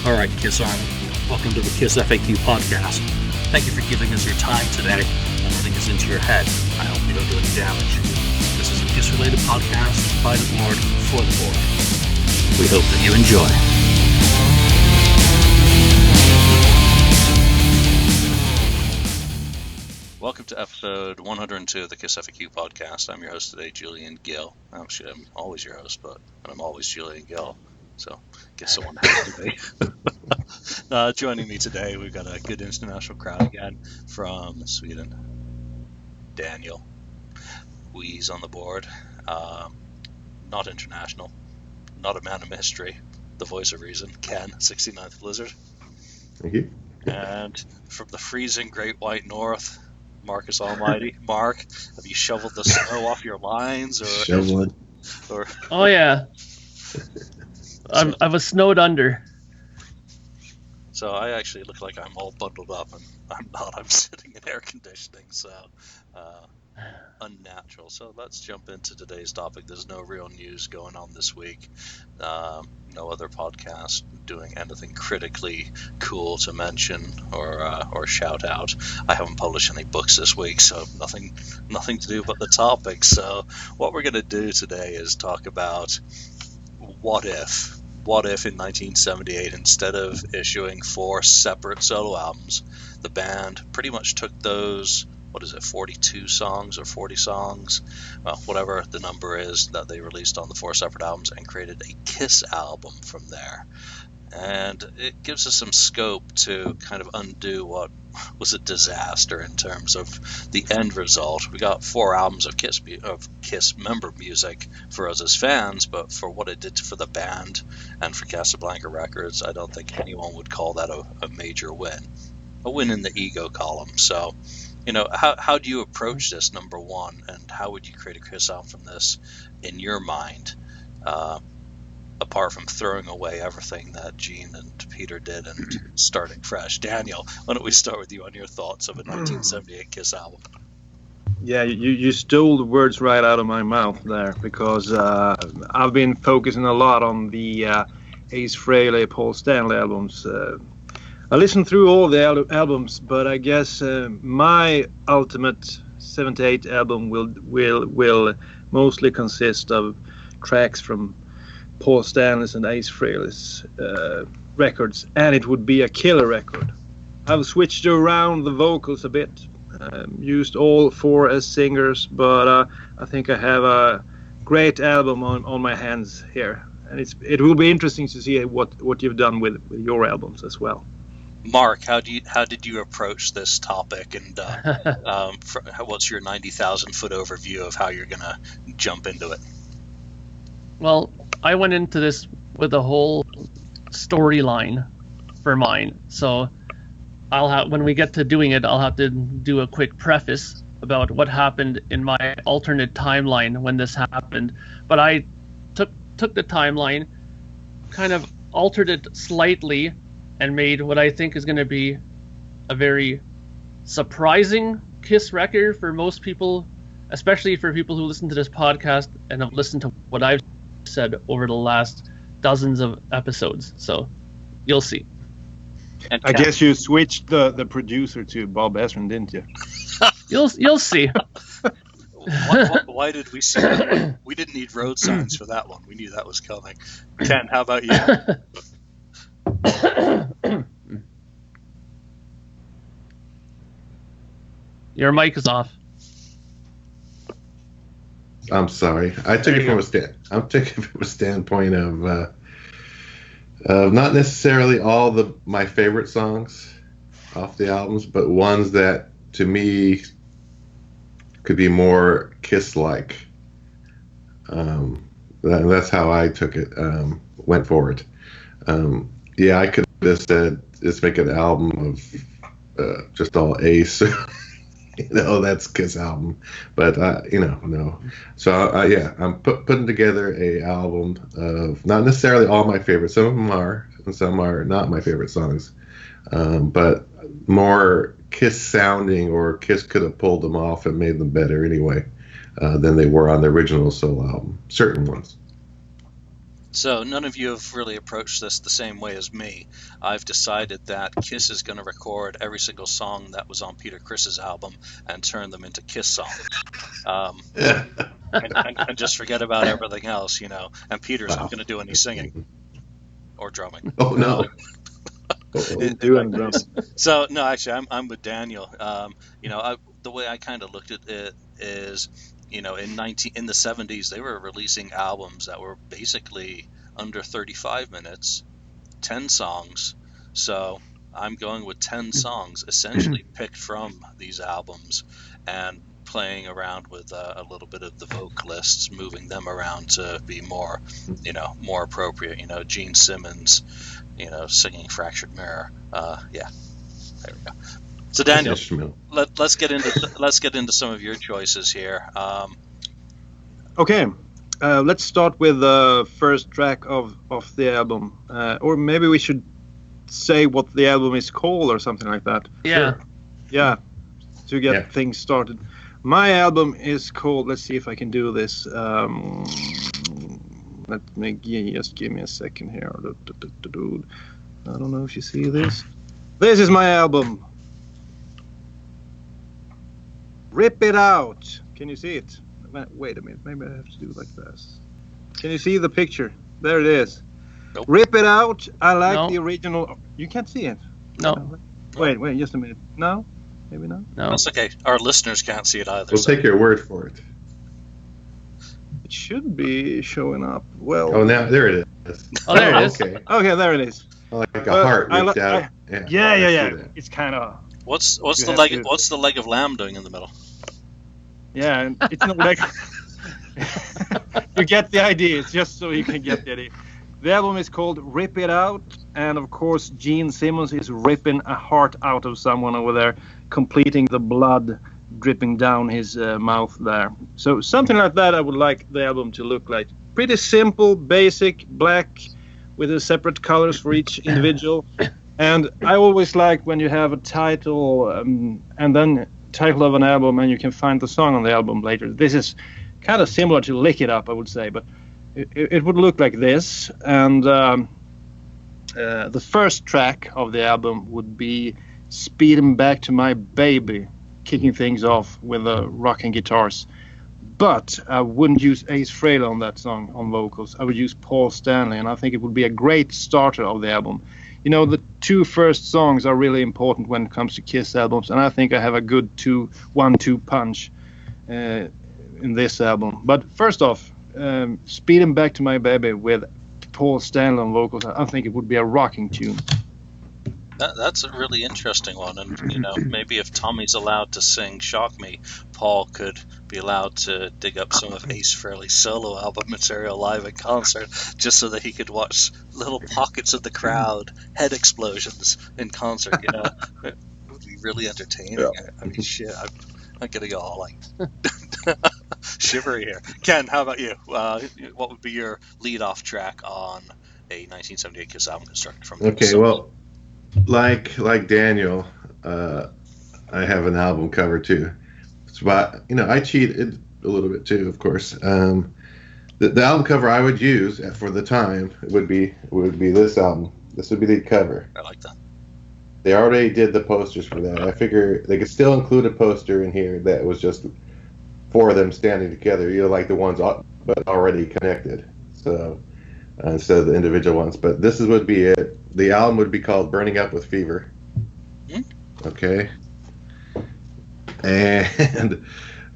Alright, Kiss Army, welcome to the KissFAQ podcast. Thank you for giving us your time today and letting us into your head. I hope we don't do any damage. This is a Kiss-related podcast by the board, for the board. We hope that you enjoy. Welcome to episode 102 of the KissFAQ podcast. I'm your host today, Julian Gill. Actually, I'm always your host, but I'm always Julian Gill. So, guess someone has to be. Joining me today, we've got a good international crowd again from Sweden. Daniel. Wezze on the board. Not international. Not a man of mystery. The voice of reason. Ken, 69th Blizzard. Thank you. And from the freezing Great White North, Marcus Almighty. Mark, have you shoveled the snow off your lines? Shoveling. Oh, yeah. I was snowed under. So I actually look like I'm all bundled up, and I'm not. I'm sitting in air conditioning, so unnatural. So let's jump into today's topic. There's no real news going on this week. No other podcast doing anything critically cool to mention or shout out. I haven't published any books this week, so nothing to do but the topic. So what we're going to do today is talk about what if in 1978, instead of issuing 4 separate solo albums, the band pretty much took those, 42 songs or 40 songs, well, whatever the number is that they released on the 4 separate albums, and created a Kiss album from there. And it gives us some scope to kind of undo what was a disaster in terms of the end result. We got 4 albums of Kiss member music for us as fans, but for what it did for the band and for Casablanca Records, I don't think anyone would call that a major win. A win in the ego column. So, how do you approach this, number one, and how would you create a Kiss album from this in your mind? Apart from throwing away everything that Gene and Peter did and starting fresh. Daniel, why don't we start with you on your thoughts of a 1978 Kiss album? Yeah, you stole the words right out of my mouth there, because I've been focusing a lot on the Ace Frehley, Paul Stanley albums. I listened through all the albums, but I guess my ultimate 78 album will mostly consist of tracks from Paul Stanley's and Ace Frehley's records, and it would be a killer record. I've switched around the vocals a bit, used all 4 as singers, but I think I have a great album on my hands here, and it will be interesting to see what you've done with your albums as well. Mark, how did you approach this topic, and what's your 90,000-foot overview of how you're going to jump into it? Well, I went into this with a whole storyline for mine. So when we get to doing it, I'll have to do a quick preface about what happened in my alternate timeline when this happened. But I took the timeline, kind of altered it slightly, and made what I think is going to be a very surprising Kiss record for most people, especially for people who listen to this podcast and have listened to what I've said over the last dozens of episodes. So you'll see. And I guess you switched the producer to Bob Ezrin, didn't you? You'll see. Why did we see that? We didn't need road signs for that one. We knew that was coming. Ken, how about you? Your mic is off. I'm sorry. I'm taking from a standpoint of not necessarily all my favorite songs off the albums, but ones that to me could be more Kiss-like. That's how I took it. Went for it. I could have said, let's make an album of just all Ace. That's Kiss album, but no. So I'm putting together a album of not necessarily all my favorites. Some of them are, and some are not my favorite songs, but more Kiss sounding, or Kiss could have pulled them off and made them better anyway than they were on the original solo album. Certain ones. So none of you have really approached this the same way as me. I've decided that Kiss is going to record every single song that was on Peter Criss's album and turn them into Kiss songs. And just forget about everything else, you know. And Peter's not going to do any singing or drumming. Oh no. So no, actually, I'm with Daniel. You know, the way I kind of looked at it is, you know, in the 70s, they were releasing albums that were basically under 35 minutes, 10 songs. So I'm going with 10 songs, essentially picked from these albums, and playing around with a little bit of the vocalists, moving them around to be more, you know, more appropriate. You know, Gene Simmons, you know, singing "Fractured Mirror." Yeah, there we go. So Daniel, let's get into some of your choices here. Okay, let's start with the first track of the album, or maybe we should say what the album is called or something like that. Yeah. Sure. Yeah, to get things started. My album is called. Let's see if I can do this. Let me just give me a second here. I don't know if you see this. This is my album. Rip It Out. Can you see it? Wait a minute. Maybe I have to do it like this. Can you see the picture? There it is. Nope. Rip It Out. I like the original. You can't see it. No. Wait, just a minute. No? Maybe not? No. That's okay. Our listeners can't see it either. We'll take your word for it. It should be showing up. Well. Oh, now there it is. Oh, there it is. Okay, there it is. Like a heart ripped out. Yeah. It's kind of. What's the leg of lamb doing in the middle? Yeah, it's not like you get the idea. It's just so you can get the idea. The album is called Rip It Out, and of course Gene Simmons is ripping a heart out of someone over there, completing the blood dripping down his mouth there. So something like that I would like the album to look like. Pretty simple, basic, black with the separate colors for each individual. And I always like when you have a title and then title of an album and you can find the song on the album later. This is kind of similar to Lick It Up, I would say, but it would look like this. And the first track of the album would be Speeding Back to My Baby, kicking things off with the rocking guitars. But I wouldn't use Ace Frehley on that song on vocals. I would use Paul Stanley, and I think it would be a great starter of the album. You know, the two first songs are really important when it comes to Kiss albums, and I think I have a good 1-2 punch in this album. But first off, Speeding Back to My Baby with Paul Stanley on vocals, I think it would be a rocking tune. That's a really interesting one, and you know, maybe if Tommy's allowed to sing "Shock Me," Paul could be allowed to dig up some of Ace Frehley's solo album material live in concert, just so that he could watch little pockets of the crowd, head explosions in concert. You know, it would be really entertaining. Yeah. I mean, shit, I'm getting all like shivery here. Ken, how about you? What would be your lead-off track on a 1978 Kiss album constructed from? Okay, well. Like Daniel, I have an album cover too. But you know, I cheated a little bit too, of course. The album cover I would use for the time would be this album. This would be the cover. I like that. They already did the posters for that. I figure they could still include a poster in here that was just four of them standing together. You know, like the ones but already connected. So. Instead of the individual ones, but this would be it. The album would be called "Burning Up with Fever." Okay, and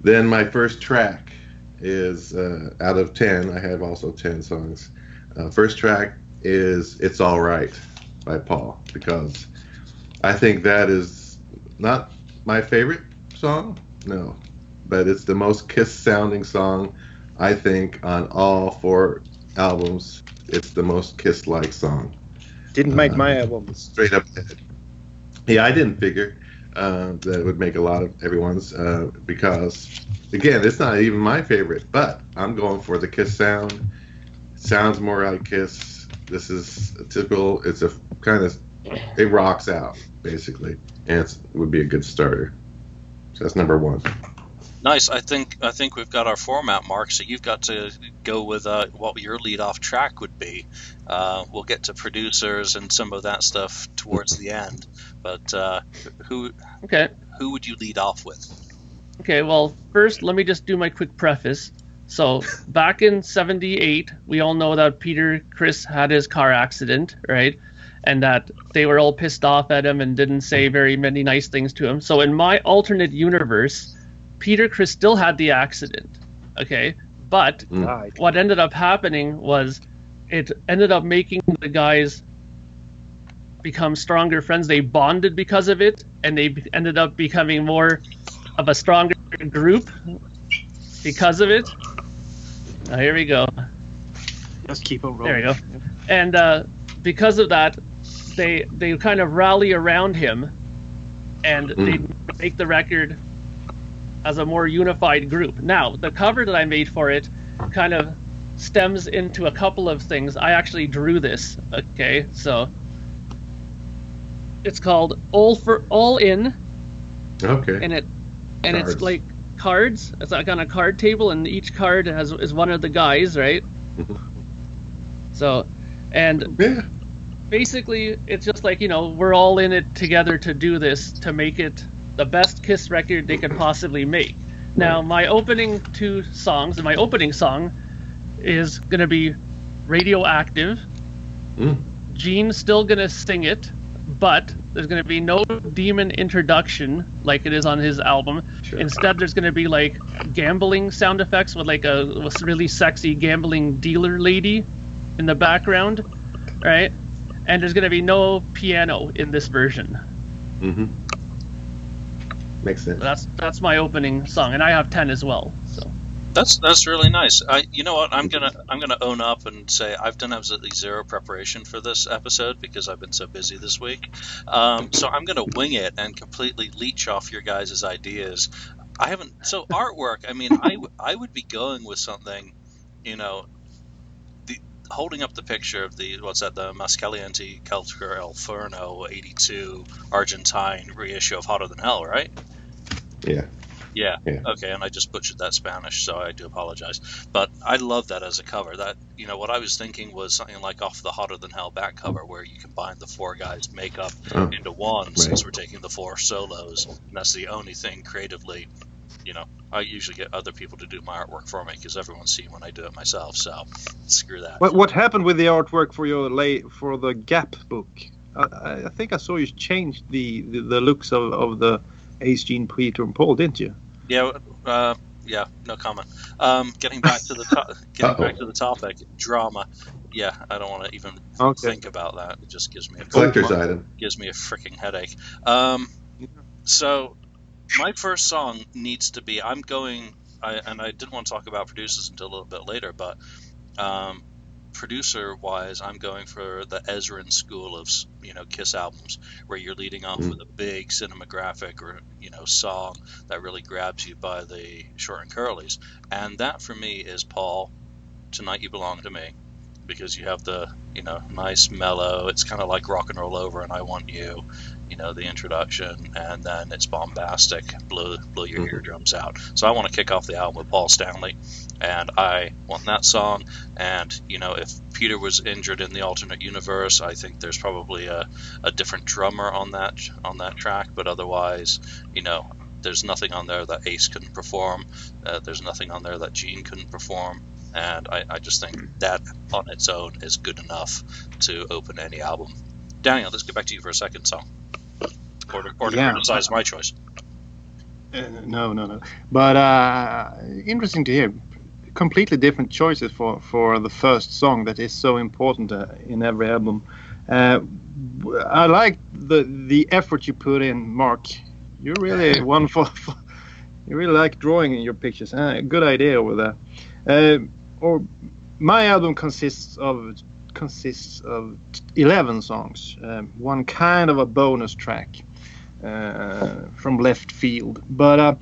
then my first track is out of 10. I have also 10 songs. First track is "It's All Right" by Paul, because I think that is not my favorite song, no, but it's the most Kiss sounding song I think on all 4 albums. It's the most Kiss-like song. Didn't make my album. Straight up. Yeah, I didn't figure that it would make a lot of everyone's because, again, it's not even my favorite, but I'm going for the Kiss sound. It sounds more like Kiss. This is a typical, it's a kind of, it rocks out, basically, and it would be a good starter. So that's number 1. Nice. I think we've got our format, Mark. So you've got to go with what your lead-off track would be. We'll get to producers and some of that stuff towards the end. But who Okay. would you lead off with? Okay, well, first, let me just do my quick preface. So, back in 78, we all know that Peter Criss had his car accident, right? And that they were all pissed off at him and didn't say very many nice things to him. So, in my alternate universe, Peter Criss still had the accident, okay? But what ended up happening was it ended up making the guys become stronger friends. They bonded because of it, and they ended up becoming more of a stronger group because of it. Now, here we go. Just keep on rolling. There we go. And because of that, they kind of rally around him, and they make the record as a more unified group. Now, the cover that I made for it kind of stems into a couple of things. I actually drew this. Okay, so it's called All In. Okay. And Cards. it's like cards. It's like on a card table, and each card is one of the guys, right? So, and Yeah. basically, it's just like, we're all in it together to do this, to make it the best Kiss record they could possibly make. Now, my opening two songs, and my opening song is going to be Radioactive. Gene's still going to sing it, but there's going to be no demon introduction like it is on his album. Sure. Instead, there's going to be like gambling sound effects with like a really sexy gambling dealer lady in the background, right? And there's going to be no piano in this version. Makes sense. That's my opening song, and I have 10 as well. So That's really nice. You know what? I'm gonna own up and say I've done absolutely zero preparation for this episode because I've been so busy this week. So I'm gonna wing it and completely leech off your guys' ideas. I haven't. So artwork. I mean, I would be going with something, holding up the picture of the Mascaliente Culture El Forno '82 Argentine reissue of Hotter Than Hell, right? Yeah. Okay, and I just butchered that Spanish, so I do apologize. But I love that as a cover. That what I was thinking was something like off the Hotter Than Hell back cover, where you combine the four guys' makeup into one, since we're taking the four solos, and that's the only thing creatively. I usually get other people to do my artwork for me because everyone's seen when I do it myself. So screw that. What happened with the artwork for the Gap book? I think I saw you change the looks of the Ace, Gene, Peter, and Paul, didn't you? Yeah. No comment. Getting back to the topic, drama. Yeah, I don't want to even think about that. It just gives me a collector's item. Gives me a freaking headache. So my first song needs to be. I didn't want to talk about producers until a little bit later, but producer-wise, I'm going for the Ezrin school of Kiss albums, where you're leading off with a big cinematographic or song that really grabs you by the short and curlies, and that for me is Paul, Tonight You Belong to Me, because you have the nice mellow. It's kind of like Rock and Roll Over and I Want You. The introduction, and then it's bombastic, blow your eardrums out. So I want to kick off the album with Paul Stanley, and I want that song. And if Peter was injured in the alternate universe, I think there's probably a different drummer on that track. But otherwise, there's nothing on there that Ace couldn't perform. There's nothing on there that Gene couldn't perform. And I just think that on its own is good enough to open any album. Daniel, let's get back to you for a second song. Or to criticize my choice. No. But interesting to hear. Completely different choices for the first song that is so important in every album. I like the effort you put in, Mark. You're really one for you really like drawing in your pictures. Good idea over there. Or my album consists of 11 songs. One kind of a bonus track. From left field, but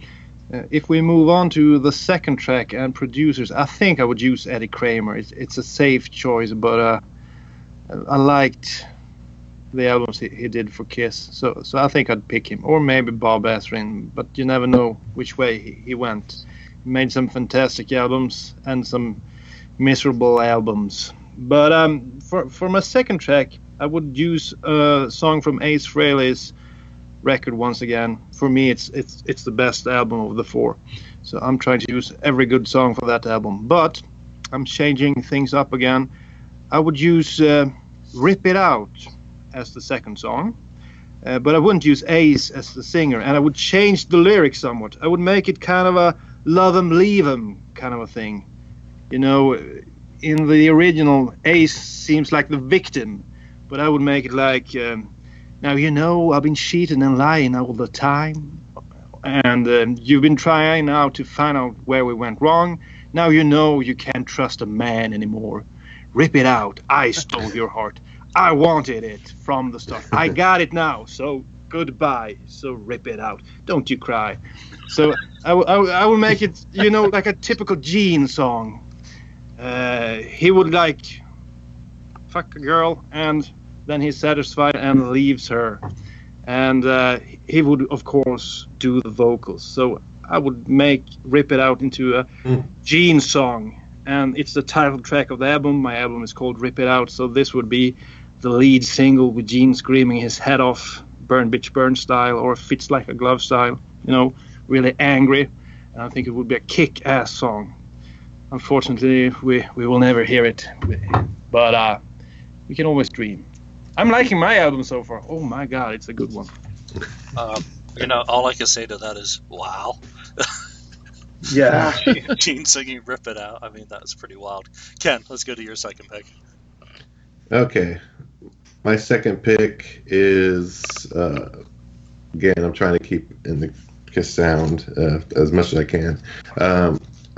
if we move on to the second track and producers, I think I would use Eddie Kramer. It's a safe choice, but I liked the albums he did for Kiss. So I think I'd pick him, or maybe Bob Ezrin, but you never know which way he went. He made some fantastic albums and some miserable albums. But for my second track, I would use a song from Ace Frehley's record once again. For me, it's the best album of the four. So I'm trying to use every good song for that album. But I'm changing things up again. I would use Rip It Out as the second song. But I wouldn't use Ace as the singer. And I would change the lyrics somewhat. I would make it kind of a love 'em, leave 'em kind of a thing. You know, in the original, Ace seems like the victim. But I would make it like, now you know I've been cheating and lying all the time. And you've been trying now to find out where we went wrong. Now you know you can't trust a man anymore. Rip it out. I stole your heart. I wanted it from the start. I got it now. So goodbye. So rip it out. Don't you cry. So I will make it, you know, like a typical Gene song. He would like fuck a girl and then he's satisfied and leaves her. And he would, of course, do the vocals. So I would make Rip It Out into a Gene song. And it's the title track of the album. My album is called Rip It Out. So this would be the lead single with Gene screaming his head off, Burn Bitch Burn style, or Fits Like a Glove style. You know, really angry. And I think it would be a kick-ass song. Unfortunately, we will never hear it. But we can always dream. I'm liking my album so far. Oh my God, it's a good one. You know, all I can say to that is, wow. Yeah. Gene singing Rip It Out. I mean, that's pretty wild. Ken, let's go to your second pick. Okay. My second pick is, again, I'm trying to keep in the Kiss sound as much as I can.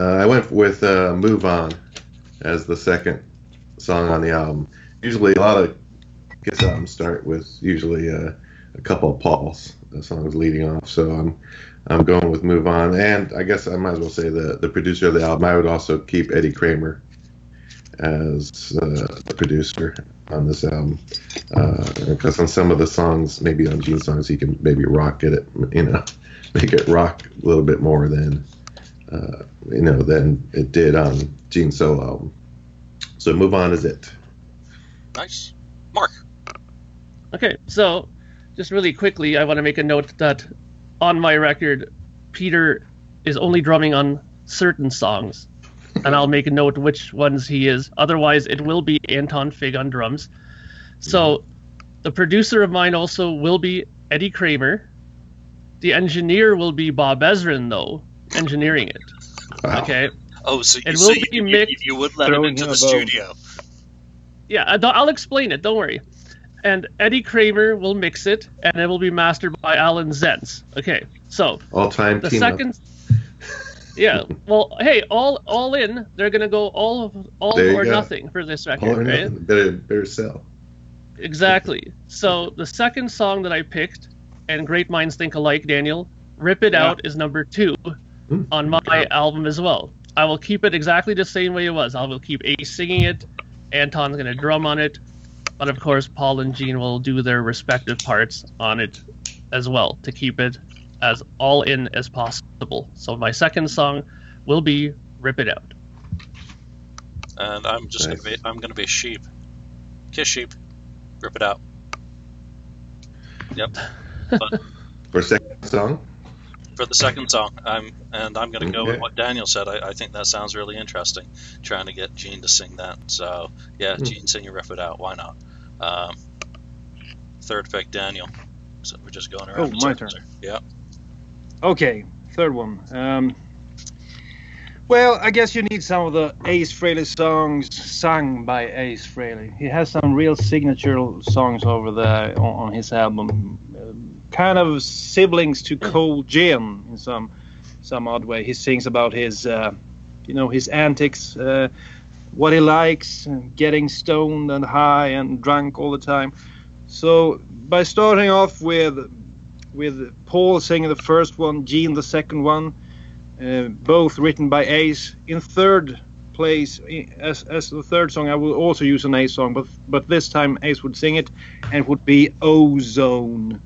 I went with Move On as the second song on the album. Usually a lot of Kiss albums start with usually a couple of Pauls songs leading off, so I'm going with Move On. And I guess I might as well say the producer of the album. I would also keep Eddie Kramer as the producer on this album, because on some of the songs, maybe on Gene songs, he can maybe rock it, you know, make it rock a little bit more than than it did on Gene's solo album. So Move On is it. Nice. Mark. Okay, so just really quickly, I want to make a note that on my record, Peter is only drumming on certain songs, and I'll make a note which ones he is. Otherwise, it will be Anton Fig on drums. So the producer of mine also will be Eddie Kramer. The engineer will be Bob Ezrin, though, engineering it. Wow. Okay. Oh, so It will be mixed. you would let him into the studio. Yeah, I'll explain it. Don't worry. And Eddie Kramer will mix it, and it will be mastered by Alan Zentz. Okay, so All-time the team second. Yeah, well, hey, all in. They're gonna go all or nothing for this record, All or right? nothing. Better sell. Exactly. So the second song that I picked, and great minds think alike, Daniel, Rip It Out is number 2 on my album as well. I will keep it exactly the same way it was. I will keep Ace singing it, Anton's going to drum on it, but of course Paul and Gene will do their respective parts on it as well to keep it as all in as possible. So my second song will be Rip It Out. And I'm just going to be sheep. Kiss sheep. Rip It Out. Yep. But For second song? for the second song, I'm going to go with what Daniel said. I think that sounds really interesting, trying to get Gene to sing that. So yeah, Gene singing Rip It Out. Why not? Third pick, Daniel. So we're just going around. Oh, my turn. Yeah. Okay, third one. Well, I guess you need some of the Ace Frehley songs sung by Ace Frehley. He has some real signature songs over there on his album. Kind of siblings to Cold Gin in some odd way. He sings about his, his antics, what he likes, getting stoned and high and drunk all the time. So by starting off with Paul singing the first one, Gene the second one, both written by Ace. In third place as the third song. I will also use an Ace song, but this time Ace would sing it, and it would be Ozone.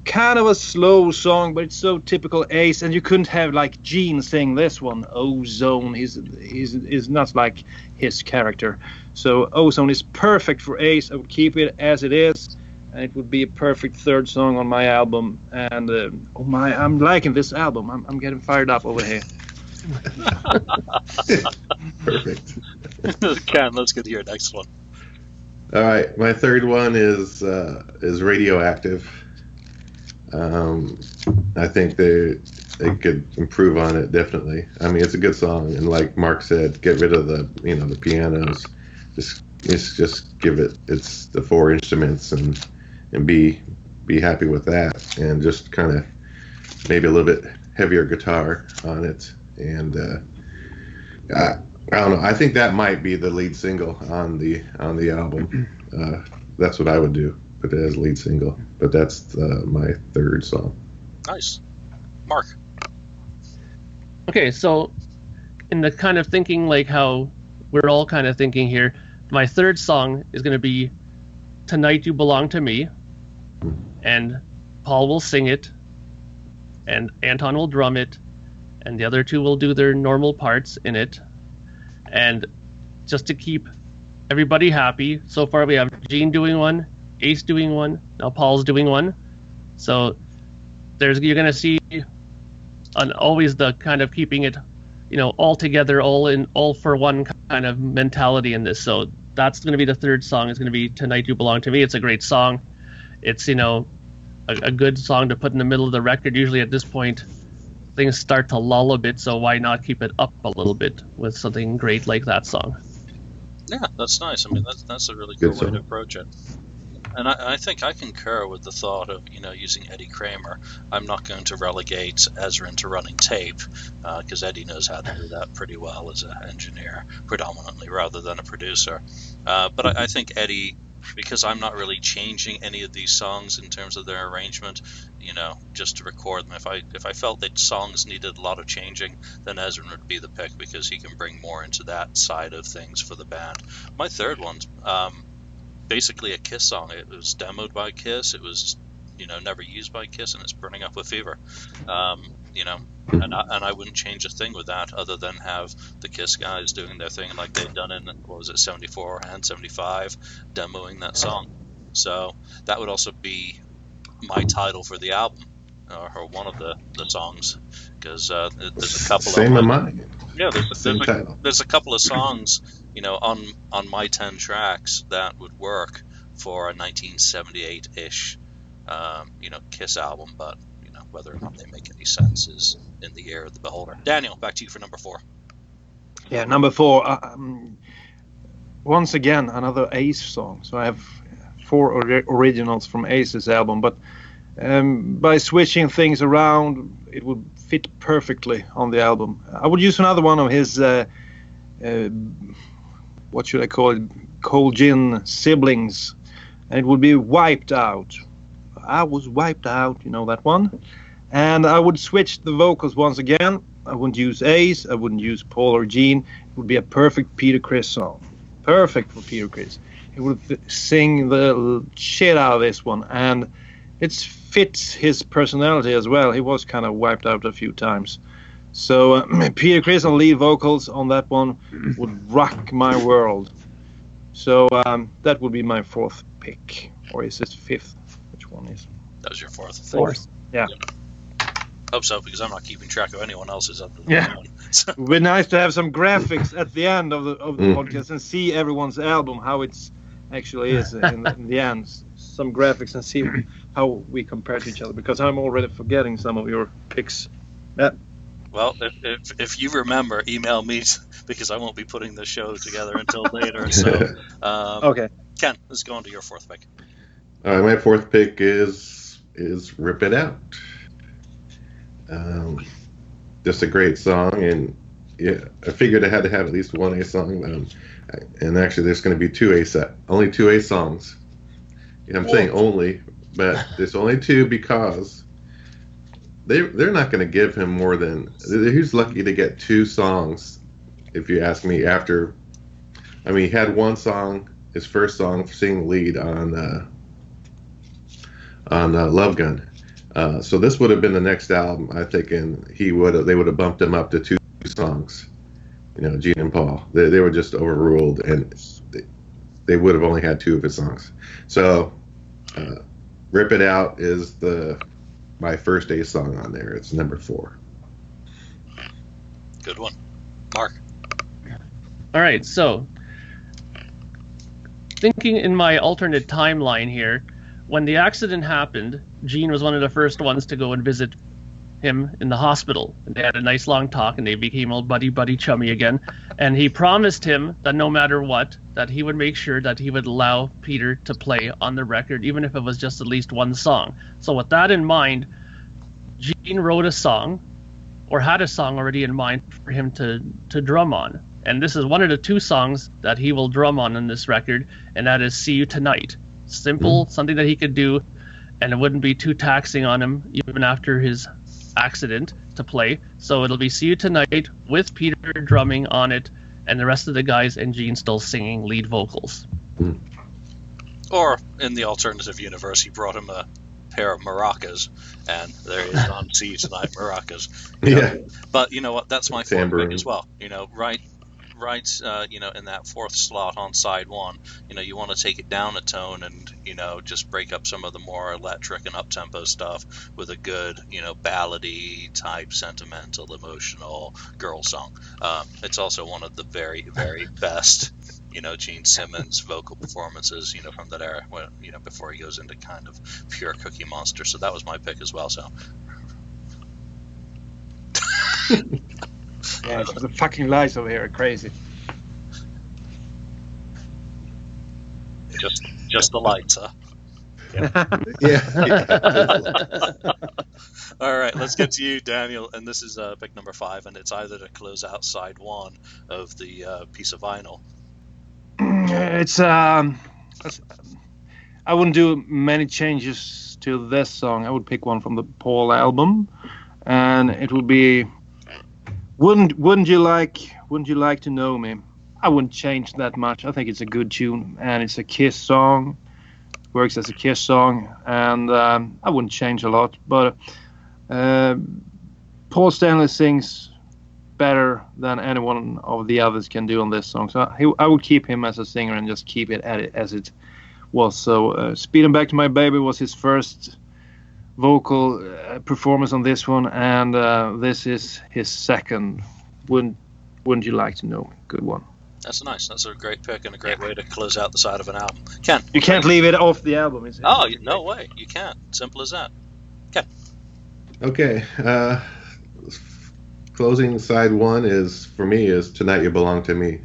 Kind of a slow song, but it's so typical Ace, and you couldn't have like Gene sing this one. Ozone is not like his character, so Ozone is perfect for Ace. I would keep it as it is, and it would be a perfect third song on my album. And I'm liking this album. I'm getting fired up over here. Perfect. Ken, let's get to your next one. All right, my third one is Radioactive. I think they could improve on it, definitely. I mean, it's a good song, and like Mark said, get rid of the pianos. Just give it's the four instruments and be happy with that, and just kind of maybe a little bit heavier guitar on it. And I don't know. I think that might be the lead single on the album. That's what I would do, put it as lead single. But that's my third song. Nice. Mark. Okay, so in the kind of thinking like how we're all kind of thinking here, my third song is going to be Tonight You Belong to Me, and Paul will sing it, and Anton will drum it, and the other two will do their normal parts in it. And just to keep everybody happy, so far we have Gene doing one, Ace doing one, now Paul's doing one. So you're going to see always the kind of keeping it, all together, all for one kind of mentality in this. So that's going to be the third song. It's going to be Tonight You Belong to Me. It's a great song. It's, a good song to put in the middle of the record. Usually at this point, things start to lull a bit, so why not keep it up a little bit with something great like that song? Yeah, that's nice. I mean, that's a really cool way to approach it. And I think I concur with the thought of, using Eddie Kramer. I'm not going to relegate Ezra into running tape, because Eddie knows how to do that pretty well as an engineer, predominantly, rather than a producer. But I think Eddie, because I'm not really changing any of these songs in terms of their arrangement, just to record them. If I felt that songs needed a lot of changing, then Ezra would be the pick, because he can bring more into that side of things for the band. My third one's basically a Kiss song. It was demoed by Kiss. It was, never used by Kiss, and it's Burning Up with Fever. And I wouldn't change a thing with that, other than have the Kiss guys doing their thing like they'd done in, 74 and 75, demoing that song. So that would also be my title for the album, or one of the songs, because there's a couple Same of of mine. Yeah, there's a couple of songs, on my 10 tracks that would work for a 1978-ish, Kiss album, but whether or not they make any sense is in the ear of the beholder. Daniel, back to you for number 4. Yeah, number 4. Once again, another Ace song. So I have 4 originals from Ace's album, but by switching things around, it would fit perfectly on the album. I would use another one of his, what should I call it, Cold Gin siblings, and it would be Wiped Out. I was wiped out, that one. And I would switch the vocals once again. I wouldn't use Ace, I wouldn't use Paul or Gene. It would be a perfect Peter Criss song. Perfect for Peter Criss. He would sing the shit out of this one, and it fits his personality as well. He was kind of wiped out a few times. So Peter Criss on lead vocals on that one would rock my world. So that would be my 4th pick. Or is it 5th? Which one is? That was your 4th. 4th. Yeah. Hope so, because I'm not keeping track of anyone else's other than Yeah. mine. It would be nice to have some graphics at the end of the podcast and see everyone's album, how it's actually is in the end. Some graphics and see how we compare to each other, because I'm already forgetting some of your picks. Yeah. Well, if you remember, email me, because I won't be putting the show together until later. So, Okay. Ken, let's go on to your 4th pick. All right, my 4th pick is Rip It Out. Just a great song, and yeah, I figured I had to have at least one Ace song. And actually, there's going to be only 2 Ace songs. I'm saying only, but there's only 2 because they're not going to give him more than. He's lucky to get 2 songs if you ask me, after, I mean, he had one song, his first song, singing lead on Love Gun. So this would have been the next album, I think, and they would have bumped him up to 2 songs. You know, Gene and Paul. They were just overruled, and they would have only had 2 of his songs. So, "Rip It Out" is my first Ace song on there. It's number 4. Good one. Mark. All right, so thinking in my alternate timeline here, when the accident happened, Gene was one of the first ones to go and visit him in the hospital. And they had a nice long talk, and they became all buddy chummy again. And he promised him that no matter what, that he would make sure that he would allow Peter to play on the record, even if it was just at least one song. So with that in mind, Gene wrote a song, or had a song already in mind for him to drum on. And this is one of the 2 songs that he will drum on this record, and that is "See You Tonight." Simple, something that he could do, and it wouldn't be too taxing on him even after his accident to play. So it'll be "See You Tonight" with Peter drumming on it, and the rest of the guys and Gene still singing lead vocals. Or in the alternative universe, he brought him a pair of maracas, and there he is on "See You Tonight" maracas. Yeah. But you know what? That's my favorite Tambourine. as well. You know, right, you know, in that 4th slot on side 1, you know, you want to take it down a tone and, you know, just break up some of the more electric and up-tempo stuff with a good, you know, ballady type, sentimental, emotional girl song. It's also one of the very, very best, you know, Gene Simmons vocal performances, you know, from that era, when, you know, before he goes into kind of pure Cookie Monster. So that was my pick as well. So. Yeah, the fucking lights over here are crazy. Just the lights, huh? Yeah. All right, let's get to you, Daniel. And this is pick number 5, and it's either to close out side 1 of the piece of vinyl. It's I wouldn't do many changes to this song. I would pick one from the Paul album, and it would be Wouldn't you like to know me? I wouldn't change that much. I think it's a good tune, and it's a Kiss song. Works as a Kiss song, and I wouldn't change a lot. But Paul Stanley sings better than anyone of the others can do on this song. So I would keep him as a singer and just keep it as it was. So "Speeding Back to My Baby" was his first vocal performance on this one, and this is his second. Wouldn't you like to know me? Good one. That's nice. That's a great pick and a great way to close out the side of an album. Ken. You can't leave it off the album. No way. You can't. Simple as that. Ken. Okay. Closing side 1 is, for me, is "Tonight You Belong to Me."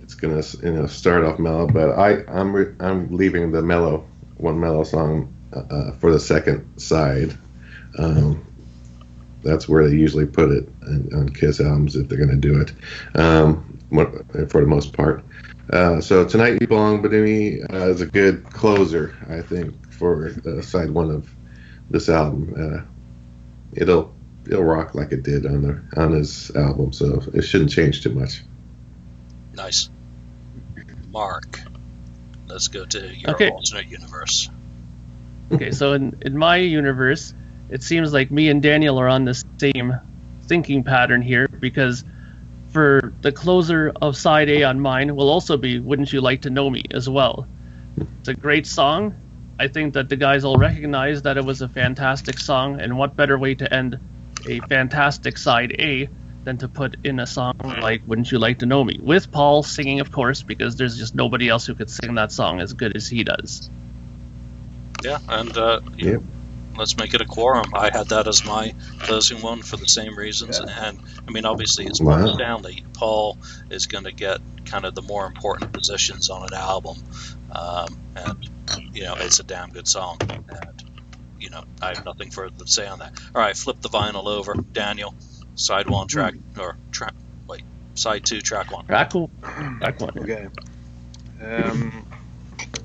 It's gonna, you know, start off mellow, but I'm leaving the mellow song for the second side. That's where they usually put it on Kiss albums if they're going to do it, for the most part. So "Tonight You Belong to Me" is a good closer, I think, for side 1 of this album. It'll rock like it did on his album, so it shouldn't change too much. Nice. Mark, let's go to your alternate universe. Okay, so in my universe, it seems like me and Daniel are on the same thinking pattern here, because for the closer of side A on mine will also be "Wouldn't You Like to Know Me" as well. It's a great song. I think that the guys all recognize that it was a fantastic song, and what better way to end a fantastic side A than to put in a song like "Wouldn't You Like to Know Me," with Paul singing, of course, because there's just nobody else who could sing that song as good as he does. Yeah, and let's make it a quorum. I had that as my closing one for the same reasons. Yeah. And I mean, obviously, it's Paul Stanley. Paul is going to get kind of the more important positions on an album, and you know, it's a damn good song. And you know, I have nothing further to say on that. All right, flip the vinyl over, Daniel. Side 1, side 2, track 1. Track 1. Okay.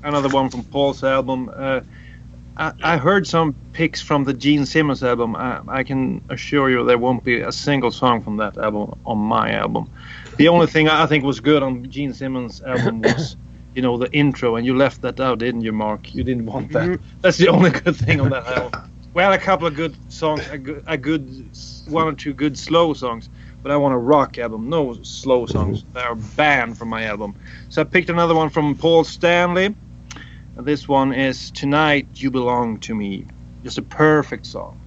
Another one from Paul's album. I heard some picks from the Gene Simmons album. I can assure you there won't be a single song from that album on my album. The only thing I think was good on Gene Simmons' album was, the intro, and you left that out, didn't you, Mark? You didn't want that. That's the only good thing on that album. We had a couple of good songs, a good one or two good slow songs, but I want a rock album, no slow songs. They are banned from my album. So I picked another one from Paul Stanley. This one is Tonight You Belong to Me. Just a perfect song.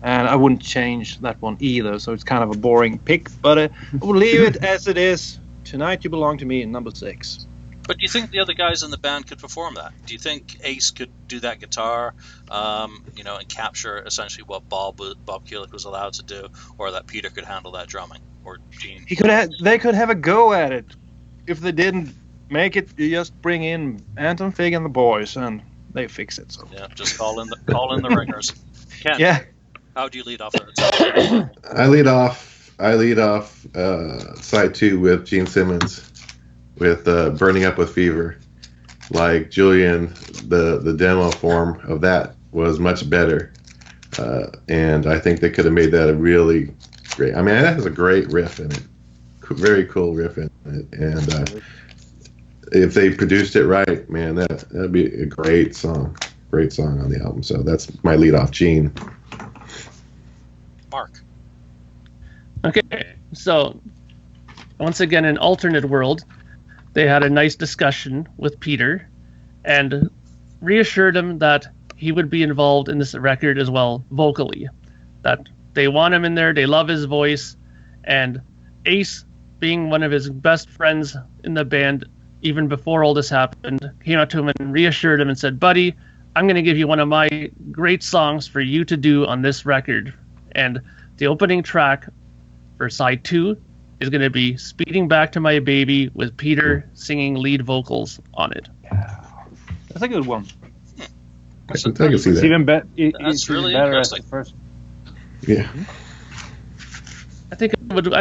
And I wouldn't change that one either, so it's kind of a boring pick, but I will leave it as it is. Tonight You Belong to Me, number 6. But do you think the other guys in the band could perform that? Do you think Ace could do that guitar, and capture essentially what Bob Kulick was allowed to do, or that Peter could handle that drumming, or Gene? They could have a go at it. If they didn't make it, you just bring in Anton Fig and the boys, and they fix it. So yeah, just call in the ringers. Ken, yeah. How do you lead off that? I lead off side 2 with Gene Simmons with Burning Up with Fever. Like Julian, the demo form of that was much better, and I think they could have made that a really great. I mean, that has a great riff in it, very cool riff in it, and if they produced it right, man, that'd be a great song on the album. So that's my lead off, Gene. Mark. Okay, so once again, in alternate world, they had a nice discussion with Peter and reassured him that he would be involved in this record as well, vocally. That they want him in there, they love his voice, and Ace, being one of his best friends in the band, even before all this happened, came up to him and reassured him and said, "Buddy, I'm going to give you one of my great songs for you to do on this record." And the opening track for side 2 is going to be Speeding Back to My Baby with Peter singing lead vocals on it. That's a good one. I can see It's that. even, That's really better as interesting. the first. Yeah. I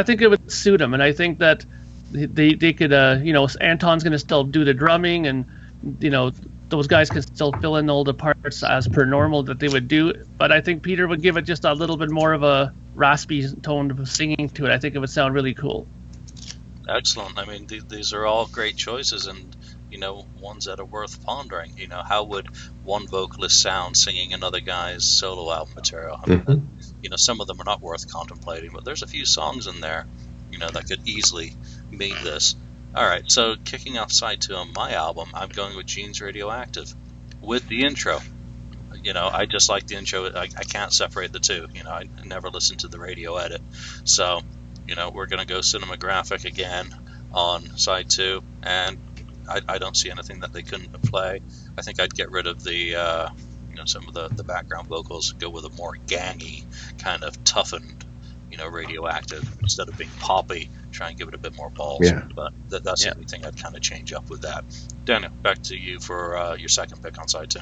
think it would suit him, and I think that they could, Anton's going to still do the drumming, and those guys can still fill in all the parts as per normal that they would do. But I think Peter would give it just a little bit more of a raspy tone of singing to it. I think it would sound really cool. Excellent. I mean, these are all great choices, and ones that are worth pondering. How would one vocalist sound singing another guy's solo album material? I mean, some of them are not worth contemplating, but there's a few songs in there, that could easily meet this. All right, so kicking off side 2 on my album, I'm going with Gene's Radioactive with the intro. I just like the intro. I can't separate the two. I never listened to the radio edit. So, we're going to go cinematographic again on side 2, and I don't see anything that they couldn't play. I think I'd get rid of the, some of the background vocals, go with a more gangy, kind of toughened, Radioactive, instead of being poppy, try and give it a bit more balls. Yeah. But that's the only thing I'd kind of change up with that. Daniel, back to you for your second pick on side 2.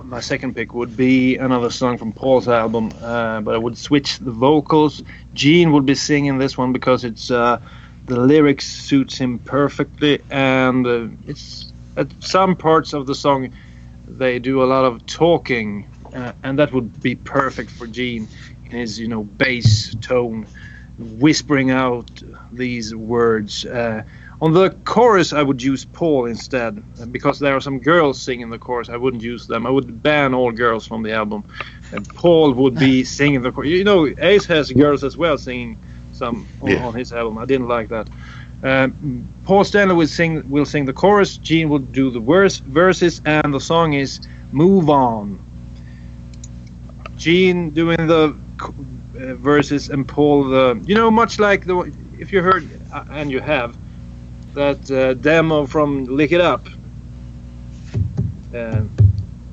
My second pick would be another song from Paul's album, but I would switch the vocals. Gene would be singing this one because it's the lyrics suits him perfectly, and it's at some parts of the song they do a lot of talking, and that would be perfect for Gene in his bass tone, whispering out these words. On the chorus, I would use Paul instead, because there are some girls singing the chorus. I wouldn't use them. I would ban all girls from the album, and Paul would be singing the chorus. Ace has girls as well singing some on his album. I didn't like that. Paul Stanley will sing the chorus. Gene will do the verses, and the song is "Move On." Gene doing the verses and Paul much like if you heard, and you have, that demo from Lick It Up,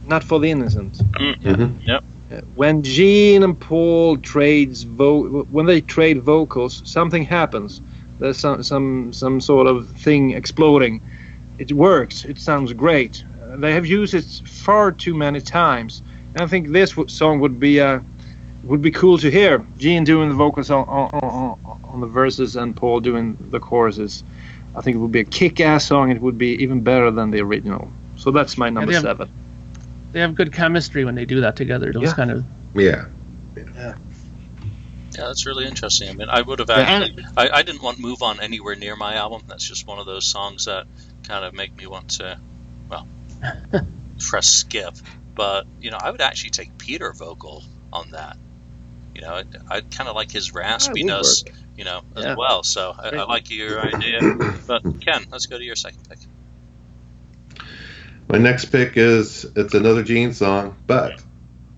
Not for the Innocent. Mm-hmm. Yep. When Gene and Paul trade vocals, something happens. There's some sort of thing exploding. It works. It sounds great. They have used it far too many times, and I think this song would be cool to hear. Gene doing the vocals on the verses and Paul doing the choruses. I think it would be a kick-ass song. It would be even better than the original. So that's my number 7. They have good chemistry when they do that together. Those kind of Yeah. Yeah, that's really interesting. I mean, I would have Yeah, actually. I didn't want Move On anywhere near my album. That's just one of those songs that kind of make me want to, well, press skip. But, I would actually take Peter vocal on that. I kind of like his raspiness, as well. So I like your idea. But, Ken, let's go to your second pick. My next pick it's another Gene song, but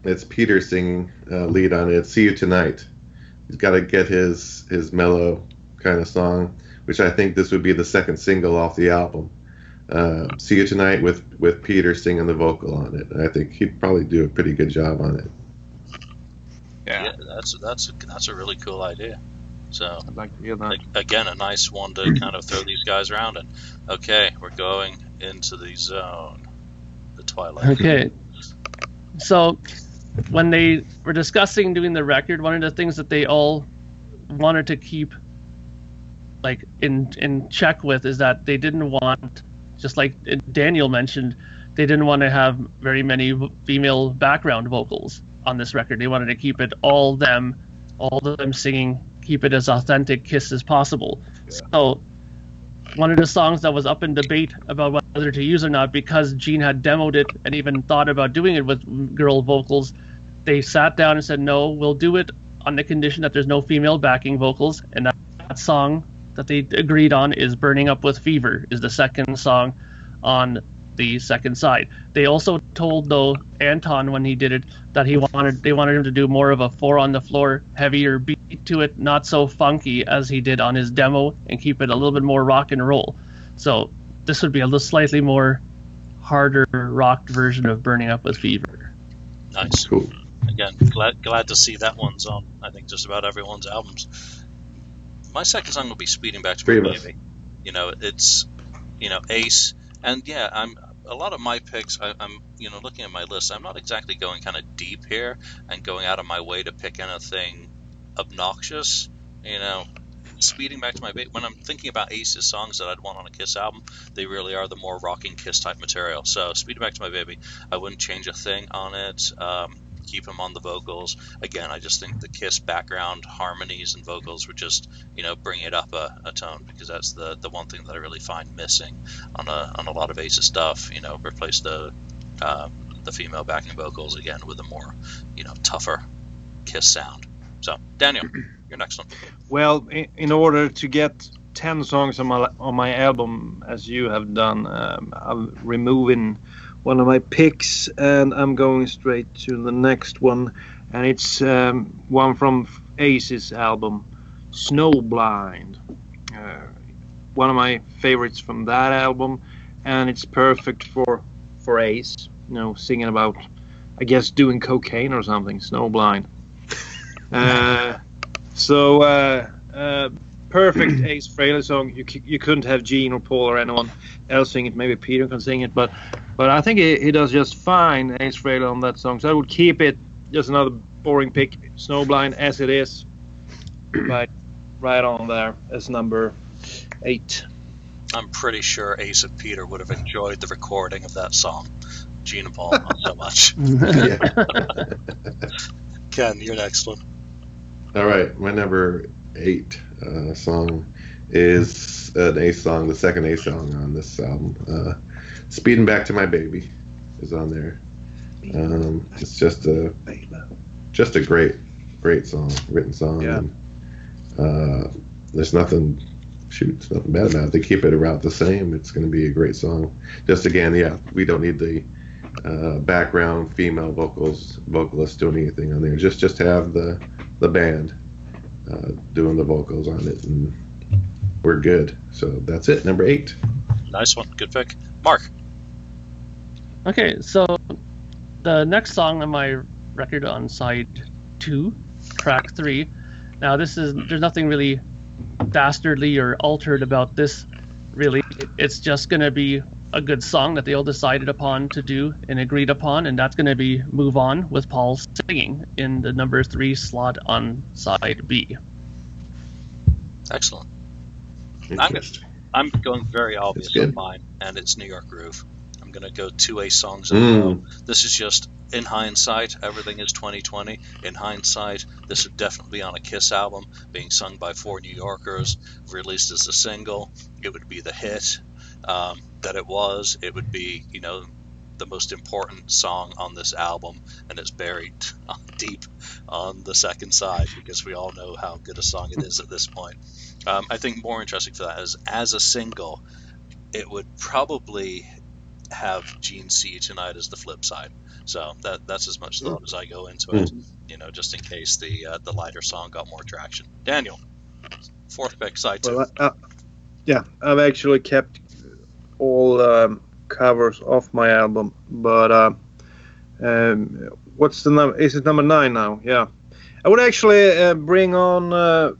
it's Peter singing lead on it. It's See You Tonight. He's got to get his mellow kind of song, which I think this would be the second single off the album. See You Tonight with Peter singing the vocal on it. I think he'd probably do a pretty good job on it. Yeah, that's a really cool idea. So I'd like to hear that. again, a nice one to kind of throw these guys around. And okay, we're going into the zone, the Twilight. Okay. So when they were discussing doing the record, one of the things that they all wanted to keep like in check with is that they didn't want, just like Daniel mentioned, they didn't want to have very many female background vocals on this record. They wanted to keep it all them singing, keep it as authentic Kiss as possible. Yeah. So one of the songs that was up in debate about whether to use or not, because Gene had demoed it and even thought about doing it with girl vocals, they sat down and said, no, we'll do it on the condition that there's no female backing vocals. And that song that they agreed on is Burning Up With Fever, is the second song on the second side. They also told, though, Anton, when he did it, that they wanted him to do more of a 4 on the floor, heavier beat to it, not so funky as he did on his demo, and keep it a little bit more rock and roll. So this would be a little slightly more harder rocked version of Burning Up With Fever. Nice. Cool. Again, glad to see that one's on, I think, just about everyone's albums. My second song will be Speeding Back to My Baby. It's, Ace. And yeah, a lot of my picks, I'm looking at my list, I'm not exactly going kind of deep here and going out of my way to pick anything obnoxious. Speeding Back to My Baby, when I'm thinking about Ace's songs that I'd want on a Kiss album, they really are the more rocking Kiss type material. So Speeding Back to My Baby, I wouldn't change a thing on it. Keep him on the vocals. Again, I just think the Kiss background harmonies and vocals would just, bring it up a tone, because that's the one thing that I really find missing on a lot of Ace's stuff. Replace the female backing vocals again with a more, tougher Kiss sound. So, Daniel, your next one. Well, in order to get 10 songs on my album, as you have done, I'm removing one of my picks, and I'm going straight to the next one, and it's one from Ace's album, Snowblind. One of my favorites from that album, and it's perfect for Ace, singing about, I guess, doing cocaine or something. Snowblind. Perfect Ace Frehley song. You couldn't have Gene or Paul or anyone else sing it. Maybe Peter can sing it, but I think he does just fine, Ace Frehley, on that song. So I would keep it. Just another boring pick, Snowblind, as it is. Right on there as number 8. I'm pretty sure Ace and Peter would have enjoyed the recording of that song. Gene and Paul, not so much. Ken, your next one. All right, my number 8 song is an Ace song, the second Ace song on this album. Speeding Back to My Baby is on there. It's just a great song, written song. Yeah. And, there's nothing bad about it. They keep it about the same. It's going to be a great song. Just again, yeah, we don't need the background female vocalists doing anything on there. Just have the band doing the vocals on it, and we're good. So that's it, number 8. Nice one, good pick. Mark. Okay, so the next song on my record on side 2, track 3. Now there's nothing really dastardly or altered about this, really. It's just going to be a good song that they all decided upon to do and agreed upon, and that's going to be Move On with Paul singing in the number 3 slot on side B. Excellent. I'm going very obvious on mine, and it's New York Groove. I'm going to go 2 Ace songs in a row. This is just, in hindsight, everything is 2020. In hindsight, this would definitely be on a Kiss album, being sung by 4 New Yorkers, released as a single. It would be the hit that it was. It would be, the most important song on this album, and it's buried deep on the second side because we all know how good a song it is at this point. I think more interesting for that is, as a single, it would probably have Gene See You Tonight as the flip side. So that's as much thought as I go into it, just in case the lighter song got more traction. Daniel, fourth pick, side 2. Well, I've actually kept all covers off my album, but what's the number? Is it number 9 now? Yeah, I would actually bring on.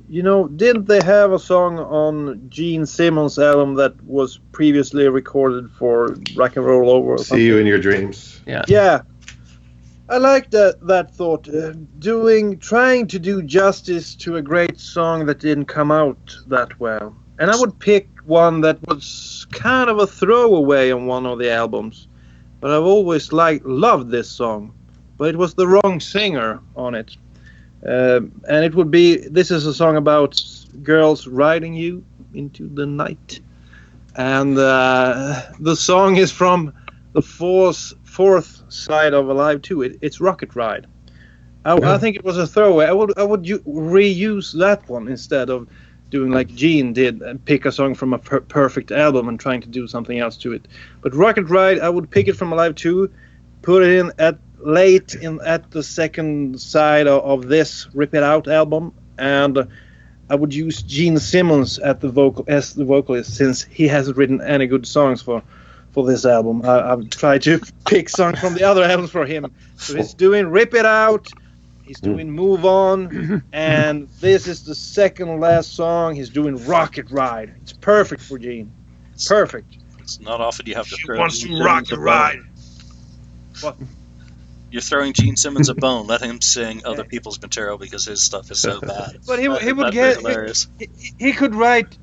Didn't they have a song on Gene Simmons' album that was previously recorded for Rock and Roll Over? Or See something? You in Your Dreams. Yeah. I like that thought. Trying to do justice to a great song that didn't come out that well. And I would pick one that was kind of a throwaway on one of the albums. But I've always loved this song. But it was the wrong singer on it. And it would be, this is a song about girls riding you into the night. And the song is from the fourth side of Alive 2. It's Rocket Ride. I think it was a throwaway. I would reuse that one instead of doing like Gene did and pick a song from a perfect album and trying to do something else to it. But Rocket Ride, I would pick it from Alive 2, put it in at the second side of this Rip It Out album, and I would use Gene Simmons as the vocalist, since he hasn't written any good songs for this album. I've tried to pick songs from the other albums for him. So he's doing Rip It Out, he's doing Move On, and this is the second last song. He's doing Rocket Ride. It's perfect for Gene. Perfect. It's not often you have to throw wants to Rocket Ride. What? You're throwing Gene Simmons a bone. Let him sing other people's material because his stuff is so bad. But he would get hilarious. He could write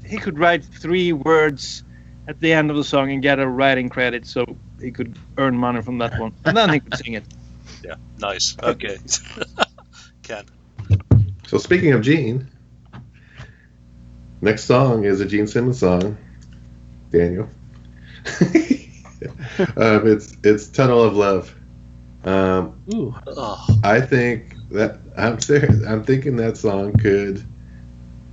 3 words at the end of the song and get a writing credit, so he could earn money from that one, and then he could sing it. Yeah, nice. Okay, Ken. So speaking of Gene, next song is a Gene Simmons song. Daniel. It's Tunnel of Love. I think that I'm thinking that song could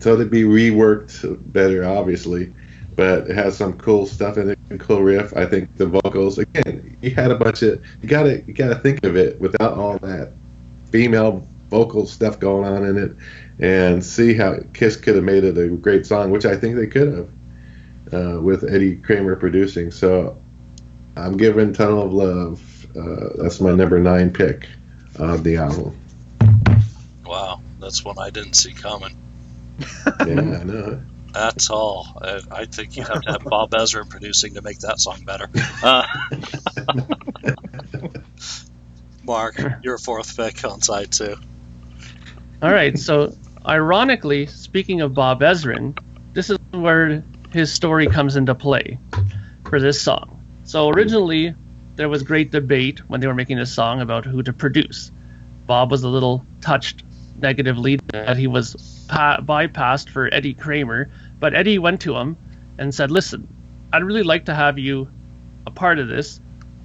totally be reworked better, obviously, but it has some cool stuff in it, a cool riff. I think the vocals, again, you had a bunch of, you gotta think of it without all that female vocal stuff going on in it, and see how Kiss could have made it a great song, which I think they could have, with Eddie Kramer producing. So I'm giving Tunnel of Love. That's my number 9 pick of the album. Wow, that's one I didn't see coming. Yeah, I know. That's all. I think you have to have Bob Ezrin producing to make that song better. Mark, your 4th pick on side 2. All right, so ironically, speaking of Bob Ezrin, this is where his story comes into play for this song. So originally, there was great debate when they were making this song about who to produce. Bob was a little touched negatively that he was bypassed for Eddie Kramer, but Eddie went to him and said, listen, I'd really like to have you a part of this.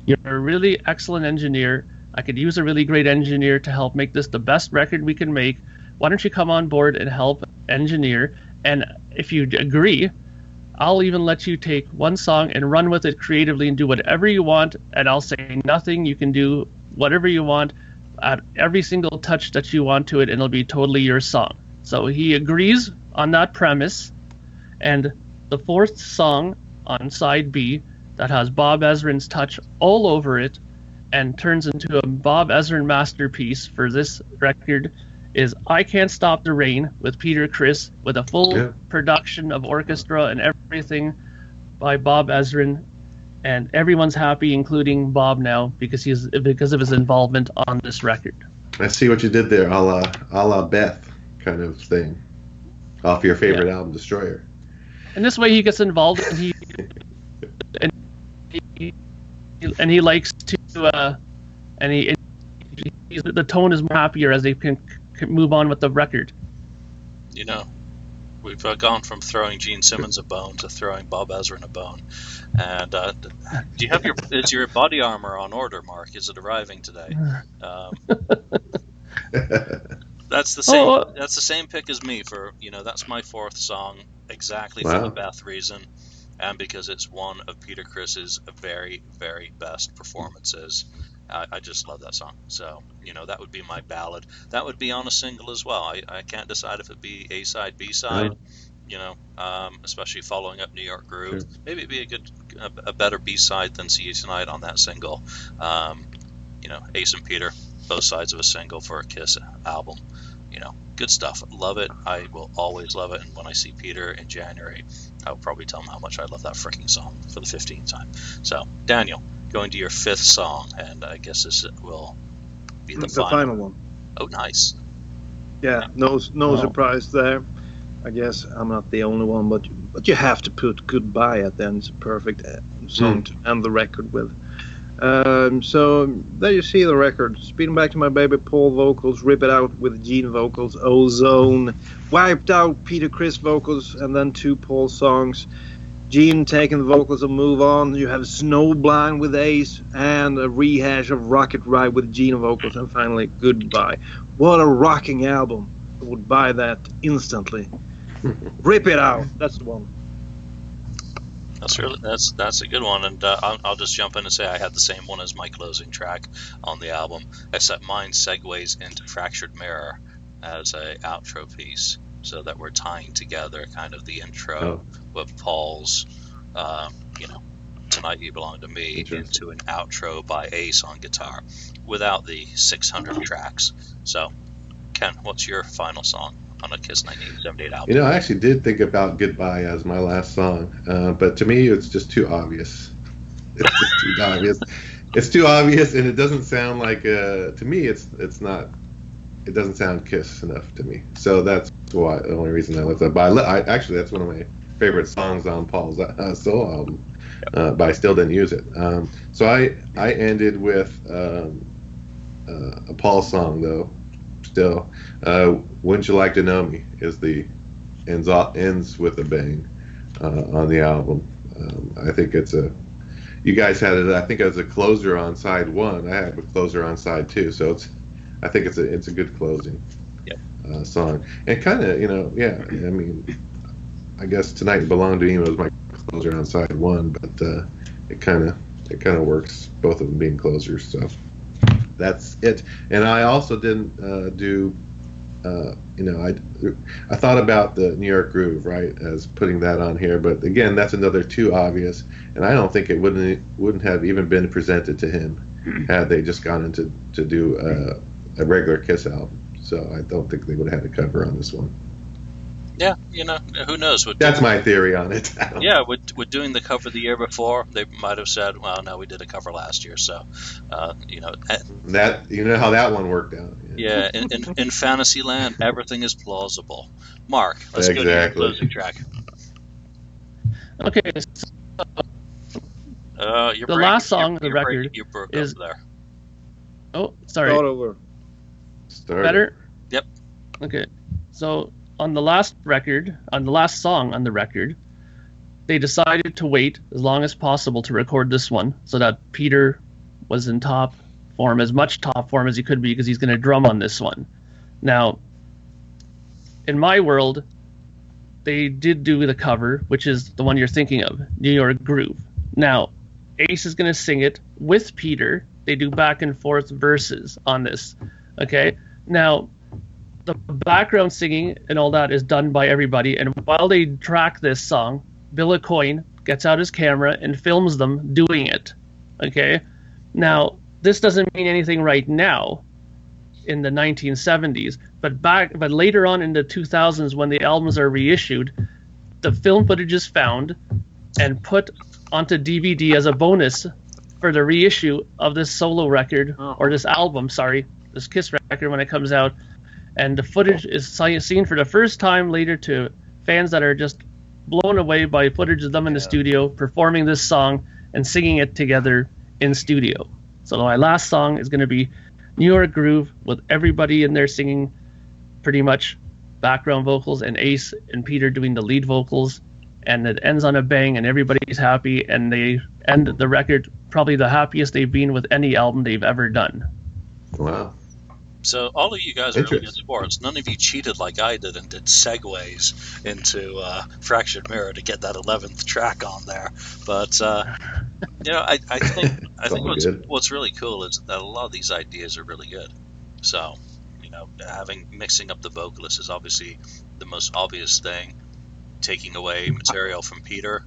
You're a really excellent engineer. I could use a really great engineer to help make this the best record we can make. Why don't you come on board and help engineer? And if you agree, I'll even let you take one song and run with it creatively and do whatever you want, and I'll say nothing. You can do whatever you want, add every single touch that you want to it, and it'll be totally your song. So he agrees on that premise, and the 4th song on side B that has Bob Ezrin's touch all over it and turns into a Bob Ezrin masterpiece for this record is I Can't Stop the Rain with Peter Criss, with a full production of orchestra and everything by Bob Ezrin, and everyone's happy, including Bob now, because of his involvement on this record. I see what you did there, a la Beth kind of thing, off your favorite album, Destroyer. And this way he gets involved, and and he likes to the tone is more happier as they can move on with the record. You know, we've gone from throwing Gene Simmons a bone to throwing Bob Ezrin a bone. And do you have is your body armor on order, Mark? Is it arriving today? That's the same. That's the same pick as me for That's my fourth song, exactly for the Beth reason, and because it's one of Peter Criss's very, very best performances. I just love that song. So that would be my ballad. That would be on a single as well. I can't decide if it'd be A side, B side. Especially following up New York Groove. Sure. Maybe it'd be a better B side than See You Tonight on that single. Ace and Peter, both sides of a single for a Kiss album. Good stuff. Love it. I will always love it. And when I see Peter in January, I'll probably tell him how much I love that freaking song for the 15th time. So, Daniel, going to your fifth song, and I guess this will be the final one. Oh, nice. Yeah, no surprise there. I guess I'm not the only one, but you have to put Goodbye at the end. It's a perfect song to end the record with. So there you see the record. Speeding Back to My Baby, Paul vocals, Rip It Out with Gene vocals, Ozone, Wiped Out Peter Criss vocals, and then 2 Paul songs. Gene taking the vocals and Move On. You have Snowblind with Ace, and a rehash of Rocket Ride with Gene vocals, and finally Goodbye. What a rocking album. I would buy that instantly. Rip It Out. That's the one. That's a good one, and I'll just jump in and say I had the same one as my closing track on the album, except mine segues into Fractured Mirror as a outro piece, so that we're tying together kind of the intro with Paul's, Tonight You Belong to Me, into an outro by Ace on guitar, without the 600 tracks. So, Ken, what's your final song on a Kiss 1978 album? I actually did think about Goodbye as my last song, but to me it's just too obvious. It's just too obvious. It's too obvious, and it doesn't sound like to me it's not. It doesn't sound Kiss enough to me. So that's why the only reason I left that. But actually that's one of my favorite songs on Paul's solo album, but I still didn't use it. So I ended with a Paul song though. Still, Wouldn't You Like to Know Me is ends with a bang on the album. I think you guys had it, I think, as a closer on side 1. I have a closer on side 2, so I think it's a good closing song. And kind of, I mean, I guess Tonight You Belong to Me was my closer on side 1, but it kind of works, both of them being closers. So that's it. And I also didn't do. I thought about the New York Groove, right, as putting that on here, but again, that's another too obvious, and I don't think it wouldn't have even been presented to him had they just gone into to do a regular Kiss album. So I don't think they would have had a cover on this one. Yeah, who knows? That's my theory on it. Yeah, with doing the cover the year before, they might have said, well, no, we did a cover last year, so, That, how that one worked out. Yeah, in Fantasyland, everything is plausible. Mark, let's go to your closing track. Okay, the last song of the record you broke is... up there. Oh, sorry. Start over. Better? Yep. Okay, so... On the last song on the record, they decided to wait as long as possible to record this one so that Peter was in top form, as much top form as he could be, because he's going to drum on this one. Now, in my world, they did do the cover, which is the one you're thinking of, New York Groove. Now, Ace is going to sing it with Peter. They do back and forth verses on this. Okay? Now, the background singing and all that is done by everybody, and while they track this song, Bill Aucoin gets out his camera and films them doing it. Okay? Now, this doesn't mean anything right now in the 1970s, but later on in the 2000s, when the albums are reissued, the film footage is found and put onto DVD as a bonus for the reissue of this solo record, or this album, this Kiss record when it comes out. And the footage is seen for the first time later to fans that are just blown away by footage of them in the studio performing this song. and singing it together in studio. So my last song is going to be New York Groove, with everybody in there singing pretty much background vocals, and Ace and Peter doing the lead vocals, and it ends on a bang and everybody's happy, and they end the record probably the happiest they've been with any album they've ever done. Wow. So all of you guys are really good Interesting. sports. None of you cheated like I did and did segues into Fractured Mirror to get that 11th track on there. But I think all good. what's really cool is that a lot of these ideas are really good. So mixing up the vocalist is obviously the most obvious thing. Taking away material from Peter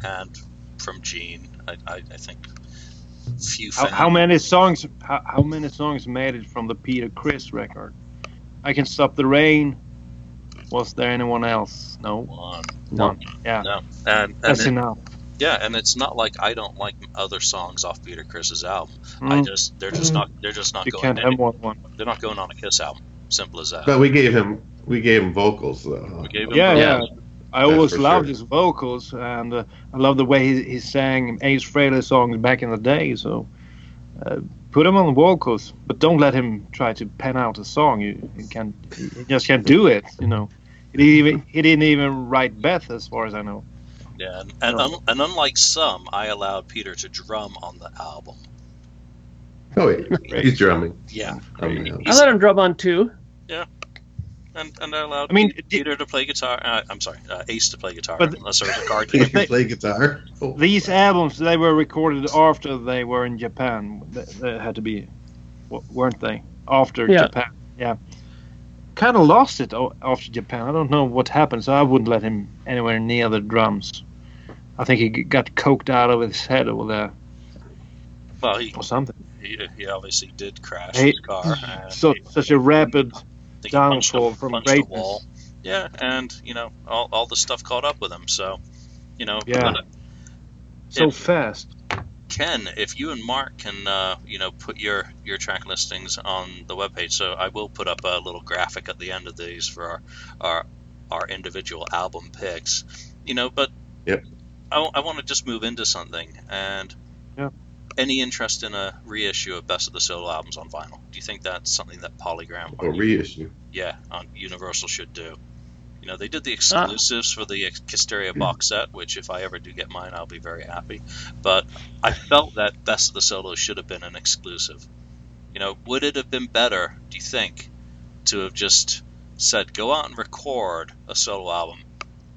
and from Gene, I think few. How many songs made it from the Peter Criss record? I Can Stop the Rain. Was there anyone else? No. One. Yeah. No. And that's enough. Yeah, and it's not like I don't like other songs off Peter Criss's album. They're just not You going. can't have one. They're not going on a Kiss album. Simple as that. But we gave him vocals though. Huh? We gave him Yeah. I always for loved sure. his vocals, and I love the way he sang Ace Frehley songs back in the day. So put him on vocals, but don't let him try to pen out a song. He just can't do it. He didn't even write Beth, as far as I know. Yeah, and unlike some, I allowed Peter to drum on the album. Oh, yeah. He's drumming. Yeah, I mean, I let him drum on too. and I allowed Peter to play guitar. Ace to play guitar. But- Unless there was a card he game. can play guitar. Oh, These albums, they were recorded after they were in Japan. They had to be, weren't they? After Yeah. Japan. Yeah. Kind of lost it after Japan. I don't know what happened, so I wouldn't let him anywhere near the drums. I think he got coked out of his head over there Well, or something. he obviously did crash He- his car. And Such a rapid I think he downfall from punched the greatness. wall. Yeah, and all the stuff caught up with him. So, Yeah. but, So if- fast. Ken, if you and Mark can, put your track listings on the webpage, so I will put up a little graphic at the end of these for our individual album picks. But Yep. I want to just move into something. And any interest in a reissue of Best of the Solo albums on vinyl? Do you think that's something that Polygram or reissue. on Universal should do? They did the exclusives for the Kisteria box set, which if I ever do get mine, I'll be very happy. But I felt that Best of the Solo should have been an exclusive. Would it have been better, do you think, to have just said, go out and record a solo album,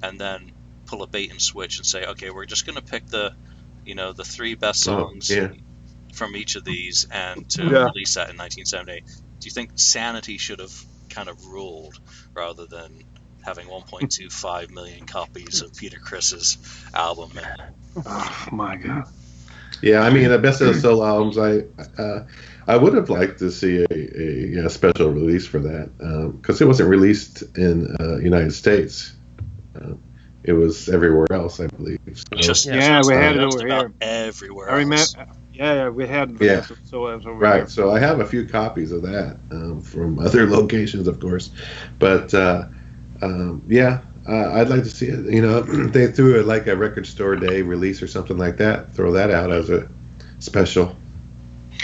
and then pull a bait and switch and say, okay, we're just going to pick the 3 best songs from each of these, and to release that in 1978? Do you think sanity should have kind of ruled rather than having 1.25 million copies of Peter Criss's album? Oh my God. Yeah, I mean, the Best of the Solo albums, I would have liked to see a special release for that, because it wasn't released in United States. It was everywhere else, I believe. So, we had it over here. Everywhere. I remember. else. Yeah, we had the Best of Solos over right. here. So I have a few copies of that from other locations, of course. But I'd like to see it. They threw it like a record store day release or something like that. Throw that out as a special.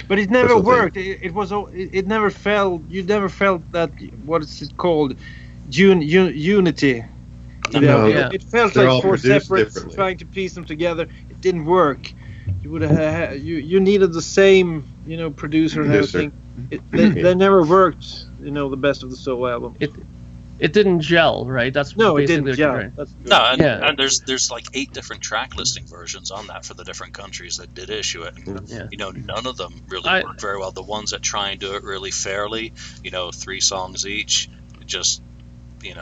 But it never Special thing. worked. It never felt. You never felt that. What is it called? Unity. No, It felt they're all like 4 produced separates differently. trying to piece them together. It didn't work. You would have. You needed the same. Producer and Producer. everything. They never worked. The Best of the Solo album. It didn't gel, right? That's No, it basically didn't what you're gel. saying. That's No, Yeah. and there's like 8 different track listing versions on that for the different countries that did issue it. And, Yeah. none of them really worked very well. The ones that try and do it really fairly, 3 songs each, just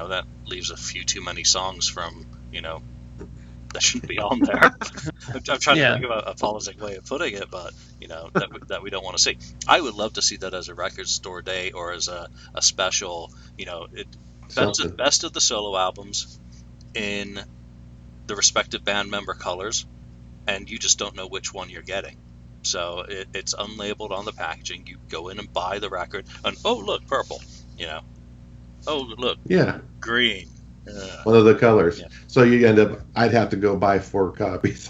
that leaves a few too many songs from that shouldn't be on there. I'm trying to think of a politic way of putting it, but that we don't want to see. I would love to see that as a record store day or as a special. Best of the solo albums in the respective band member colors, and you just don't know which one you're getting. So it's unlabeled on the packaging. You go in and buy the record, and oh look, purple. Oh look, green. One of the colors. Yeah. So you end up. I'd have to go buy 4 copies.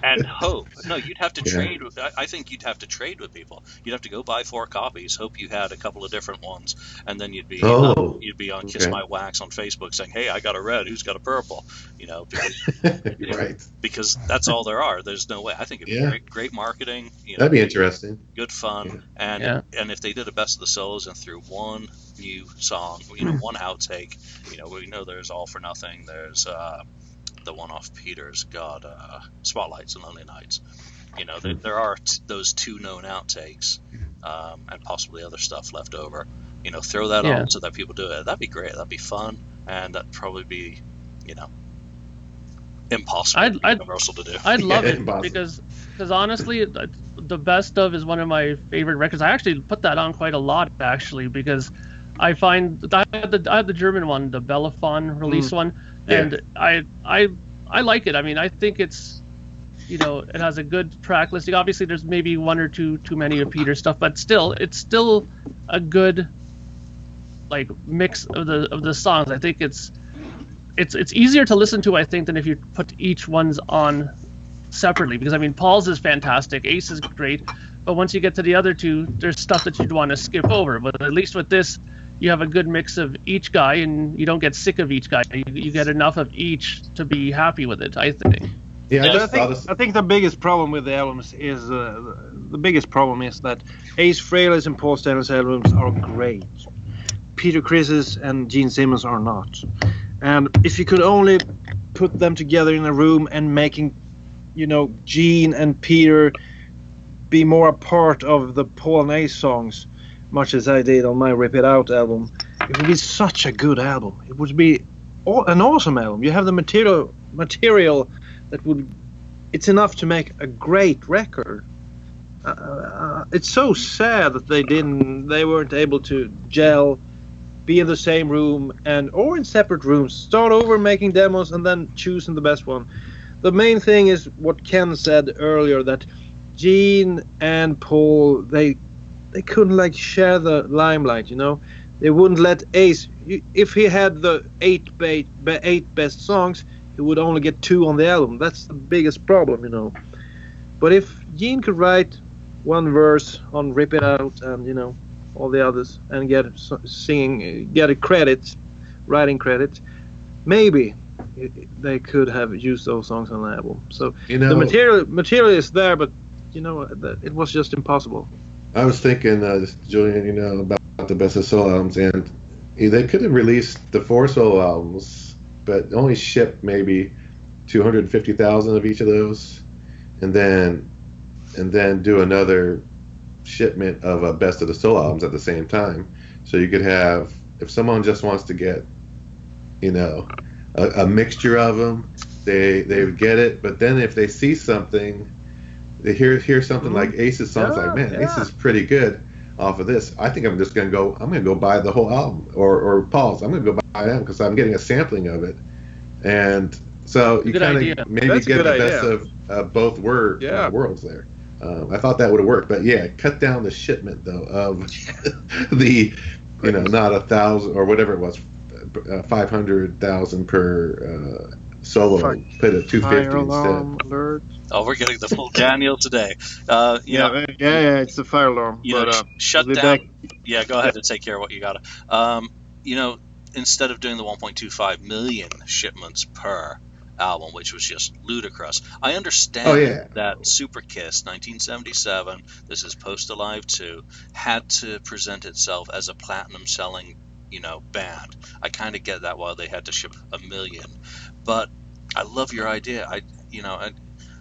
and hope. No, you'd have to Yeah. trade. I think you'd have to trade with people. You'd have to go buy 4 copies, hope you had a couple of different ones, and then you'd be Oh, on Kiss okay. My Wax on Facebook saying, "Hey, I got a red. Who's got a purple?" Right. Because that's all there are. There's no way. I think it'd be Yeah. great marketing. That'd be interesting. Good fun, Yeah. and if they did a best of the solos and threw one new song, one outtake, we know there's All for Nothing. There's the one off Peter's Spotlights and Lonely Nights. There are those 2 known outtakes, and possibly other stuff left over. Throw that on so that people do it. That'd be great. That'd be fun, and that'd probably be, impossible for Universal to do. I'd love it impossible. because honestly, the best of is one of my favorite records. I actually put that on quite a lot actually because I find I had the German one, the Bellafon release one, and I like it. I mean, I think it's it has a good track listing. Obviously, there's maybe 1 or 2 too many of Peter's stuff, but still, it's still a good mix of the songs. I think it's easier to listen to, I think, than if you put each one's on separately. Because I mean, Paul's is fantastic, Ace is great, but once you get to the other 2, there's stuff that you'd want to skip over. But at least with this, you have a good mix of each guy, and you don't get sick of each guy. You get enough of each to be happy with it, I think. Yeah, I think the biggest problem with the albums is that Ace Frehley's and Paul Stanley's albums are great. Peter Criss's and Gene Simmons are not. And if you could only put them together in a room and making, Gene and Peter be more a part of the Paul and Ace songs, much as I did on my Rip It Out album, it would be such a good album. It would be an awesome album. You have the material that would. It's enough to make a great record. It's so sad that they weren't able to gel, be in the same room or in separate rooms, start over making demos and then choosing the best one. The main thing is what Ken said earlier, that Gene and Paul they couldn't share the limelight. They wouldn't let Ace. If he had the 8 best songs, he would only get 2 on the album. That's the biggest problem. But if Gene could write 1 verse on Rip It Out and all the others and get a writing credit, maybe they could have used those songs on the album. So the material is there, but it was just impossible. I was thinking, Julian, about the best of solo albums, and they could have released the 4 solo albums, but only shipped maybe 250,000 of each of those, and then do another shipment of a best of the solo albums at the same time. So you could have, if someone just wants to get, a mixture of them, they would get it. But then if they see something, they hear something like Ace's songs, Ace is pretty good off of this. I think I'm gonna go buy the whole album, or Paul's. I'm gonna go buy them because I'm getting a sampling of it, and so you kind of maybe get the best of both worlds there. I thought that would have worked, but cut down the shipment though of the, not 1,000 or whatever it was, 500,000 per solo. Put a 250 instead. Alert. Oh, we're getting the full Daniel today. It's the fire alarm. Shut down. Yeah, go ahead and take care of what you got. Instead of doing the 1.25 million shipments per album, which was just ludicrous. I understand that Super Kiss 1977, this is Post Alive 2, had to present itself as a platinum selling, band. I kind of get that, while they had to ship 1 million. But I love your idea.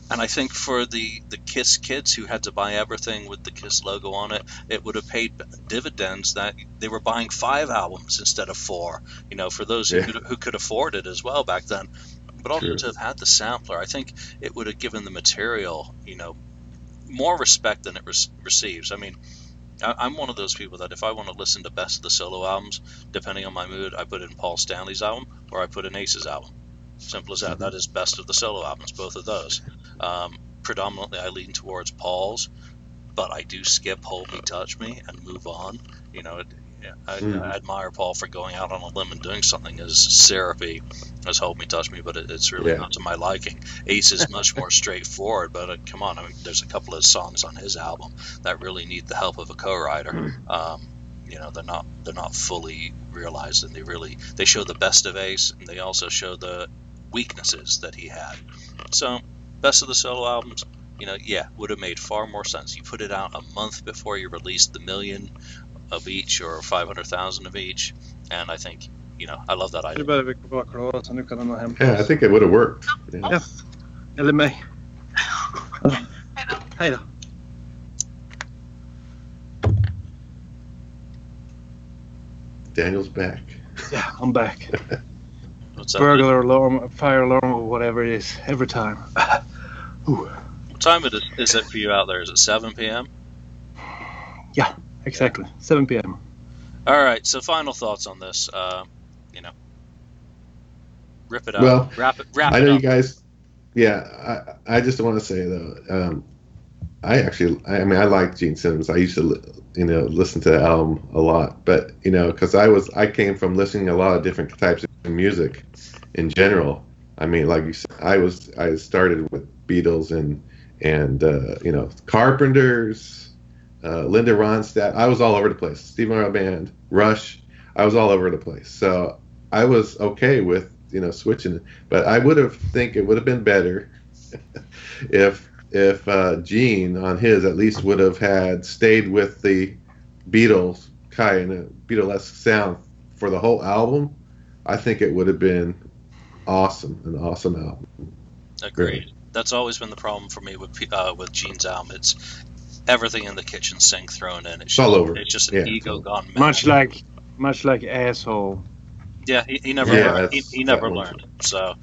And I think for the Kiss kids who had to buy everything with the Kiss logo on it, it would have paid dividends that they were buying 5 albums instead of 4. For those who could afford it as well back then. But also to have had the sampler, I think it would have given the material, more respect than it receives. I mean, I'm one of those people that if I want to listen to best of the solo albums, depending on my mood, I put in Paul Stanley's album or I put in Ace's album. Simple as that. Mm-hmm. That is best of the solo albums, both of those. Predominantly, I lean towards Paul's, but I do skip Hold Me, Touch Me, and move on. Yeah, I admire Paul for going out on a limb and doing something as syrupy as Hold Me, Touch Me, but it's really not to my liking. Ace is much more straightforward, but come on, I mean, there's a couple of songs on his album that really need the help of a co-writer. They're not fully realized, and they show the best of Ace, and they also show the weaknesses that he had. So, best of the solo albums, would have made far more sense. You put it out a month before you released the million of each or 500,000 of each, and I think I love that idea. Yeah, I think it would have worked. Ja. Eller mig. Hej då. Daniel's back. Yeah, I'm back. What's that? Burglar alarm, fire alarm, or whatever it is, every time. What time is it for you out there? Is it 7 p.m.? Yeah, exactly. 7 p.m. All right, so final thoughts on this. Rip it out. Well, wrap it I know up. you guys. Yeah, I just want to say though, I like Gene Simmons. I used to listen to the album a lot, but because I came from listening to a lot of different types of music in general. I mean, like you said, I started with Beatles and Carpenters, Linda Ronstadt. I was all over the place. Stevie Wonder Band, Rush. I was all over the place. So I was okay with switching, but I think it would have been better if Gene on his at least would have had stayed with the Beatles kind of Beatlesque sound for the whole album. I think it would have been an awesome album. Agreed. Really. That's always been the problem for me with Gene's album. It's everything in the kitchen sink thrown in. It's all over. It's just an ego gone mad. Much like Asshole. Yeah, he never learned. He never learned. So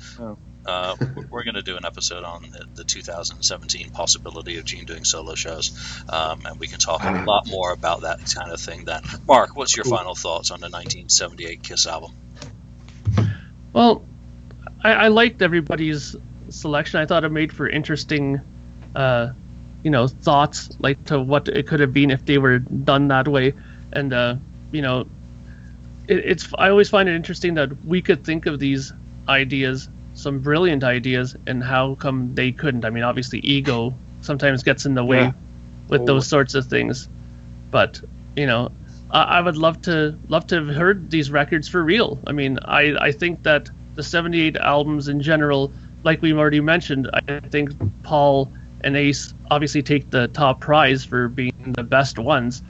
we're going to do an episode on the 2017 possibility of Gene doing solo shows, and we can talk a lot more about that kind of thing then. Mark, what's your final thoughts on the 1978 Kiss album? Well, I liked everybody's selection. I thought it made for interesting, thoughts, like to what it could have been if they were done that way. And I always find it interesting that we could think of these ideas, some brilliant ideas, and how come they couldn't. I mean, obviously ego sometimes gets in the way with those sorts of things, but I would love to have heard these records for real. I mean, I think that the 78 albums in general, like we've already mentioned, I think Paul and Ace obviously take the top prize for being the best ones,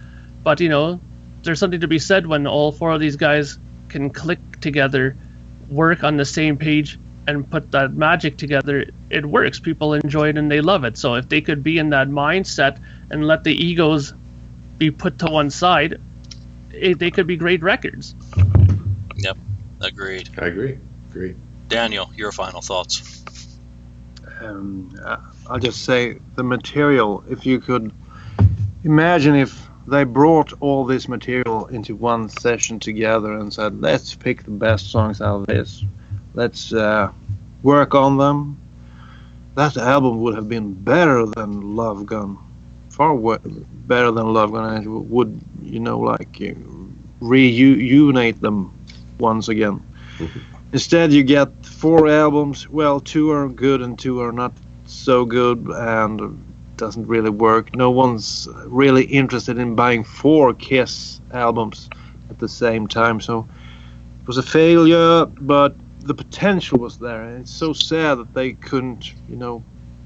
but there's something to be said when all four of these guys can click together, work on the same page, and put that magic together. It works. People enjoy it and they love it. So if they could be in that mindset and let the egos be put to one side, they could be great records. Yep, agreed. I agree. Daniel, your final thoughts? I'll just say the material. If you could imagine if they brought all this material into one session together and said, let's pick the best songs out of this. Let's work on them. That album would have been better than Love Gun. Far better than Love Gun. And it would, reunite them once again. Mm-hmm. Instead, you get 4 albums. Well, 2 are good and 2 are not so good, and doesn't really work. No one's really interested in buying 4 Kiss albums at the same time. So it was a failure, but the potential was there. And it's so sad that they couldn't,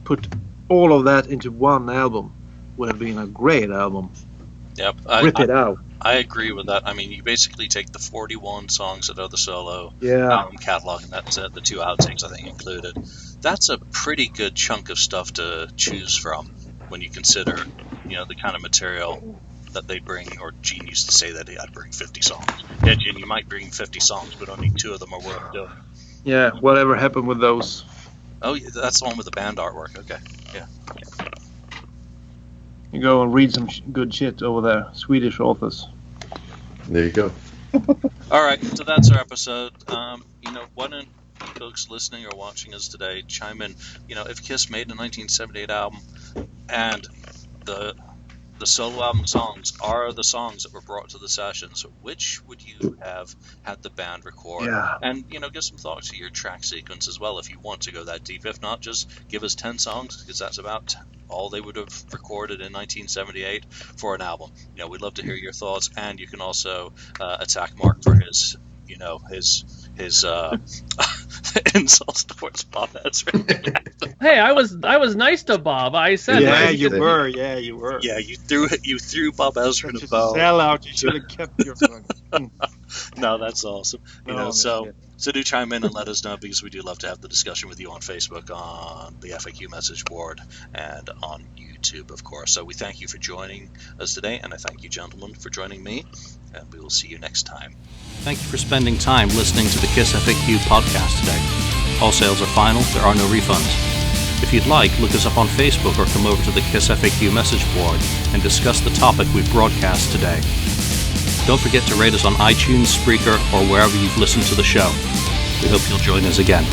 put all of that into one album. Would have been a great album. Yep. Rip it out. I agree with that. I mean, you basically take the 41 songs that are the solo album catalog, and that's the 2 outtakes, I think, included. That's a pretty good chunk of stuff to choose from when you consider, the kind of material that they bring. Or Gene used to say that I'd bring 50 songs. Yeah, Gene, you might bring 50 songs, but only 2 of them are worth doing. Yeah, whatever happened with those? Oh, that's the one with the band artwork. Okay, yeah. You go and read some good shit over there. Swedish authors. There you go. All right, so that's our episode. Why don't folks listening or watching us today chime in? If Kiss made a 1978 album and the the solo album songs are the songs that were brought to the sessions. Which would you have had the band record? Yeah. And, give some thought to your track sequence as well if you want to go that deep. If not, just give us 10 songs, because that's about all they would have recorded in 1978 for an album. We'd love to hear your thoughts, and you can also attack Mark for his insults towards Bob Ezra. Hey, I was nice to Bob. I said, Yeah, you you were. Yeah, you were. Yeah, you threw Bob Ezra in Such a a bone. sellout. You should have kept your phone. No, that's awesome. No, So do chime in and let us know, because we do love to have the discussion with you on Facebook, on the FAQ message board, and on YouTube, of course. So we thank you for joining us today, and I thank you, gentlemen, for joining me, and we will see you next time. Thank you for spending time listening to the KissFAQ podcast today. All sales are final, there are no refunds. If you'd like, look us up on Facebook or come over to the KissFAQ message board and discuss the topic we broadcast today. Don't forget to rate us on iTunes, Spreaker, or wherever you've listened to the show. We hope you'll join us again.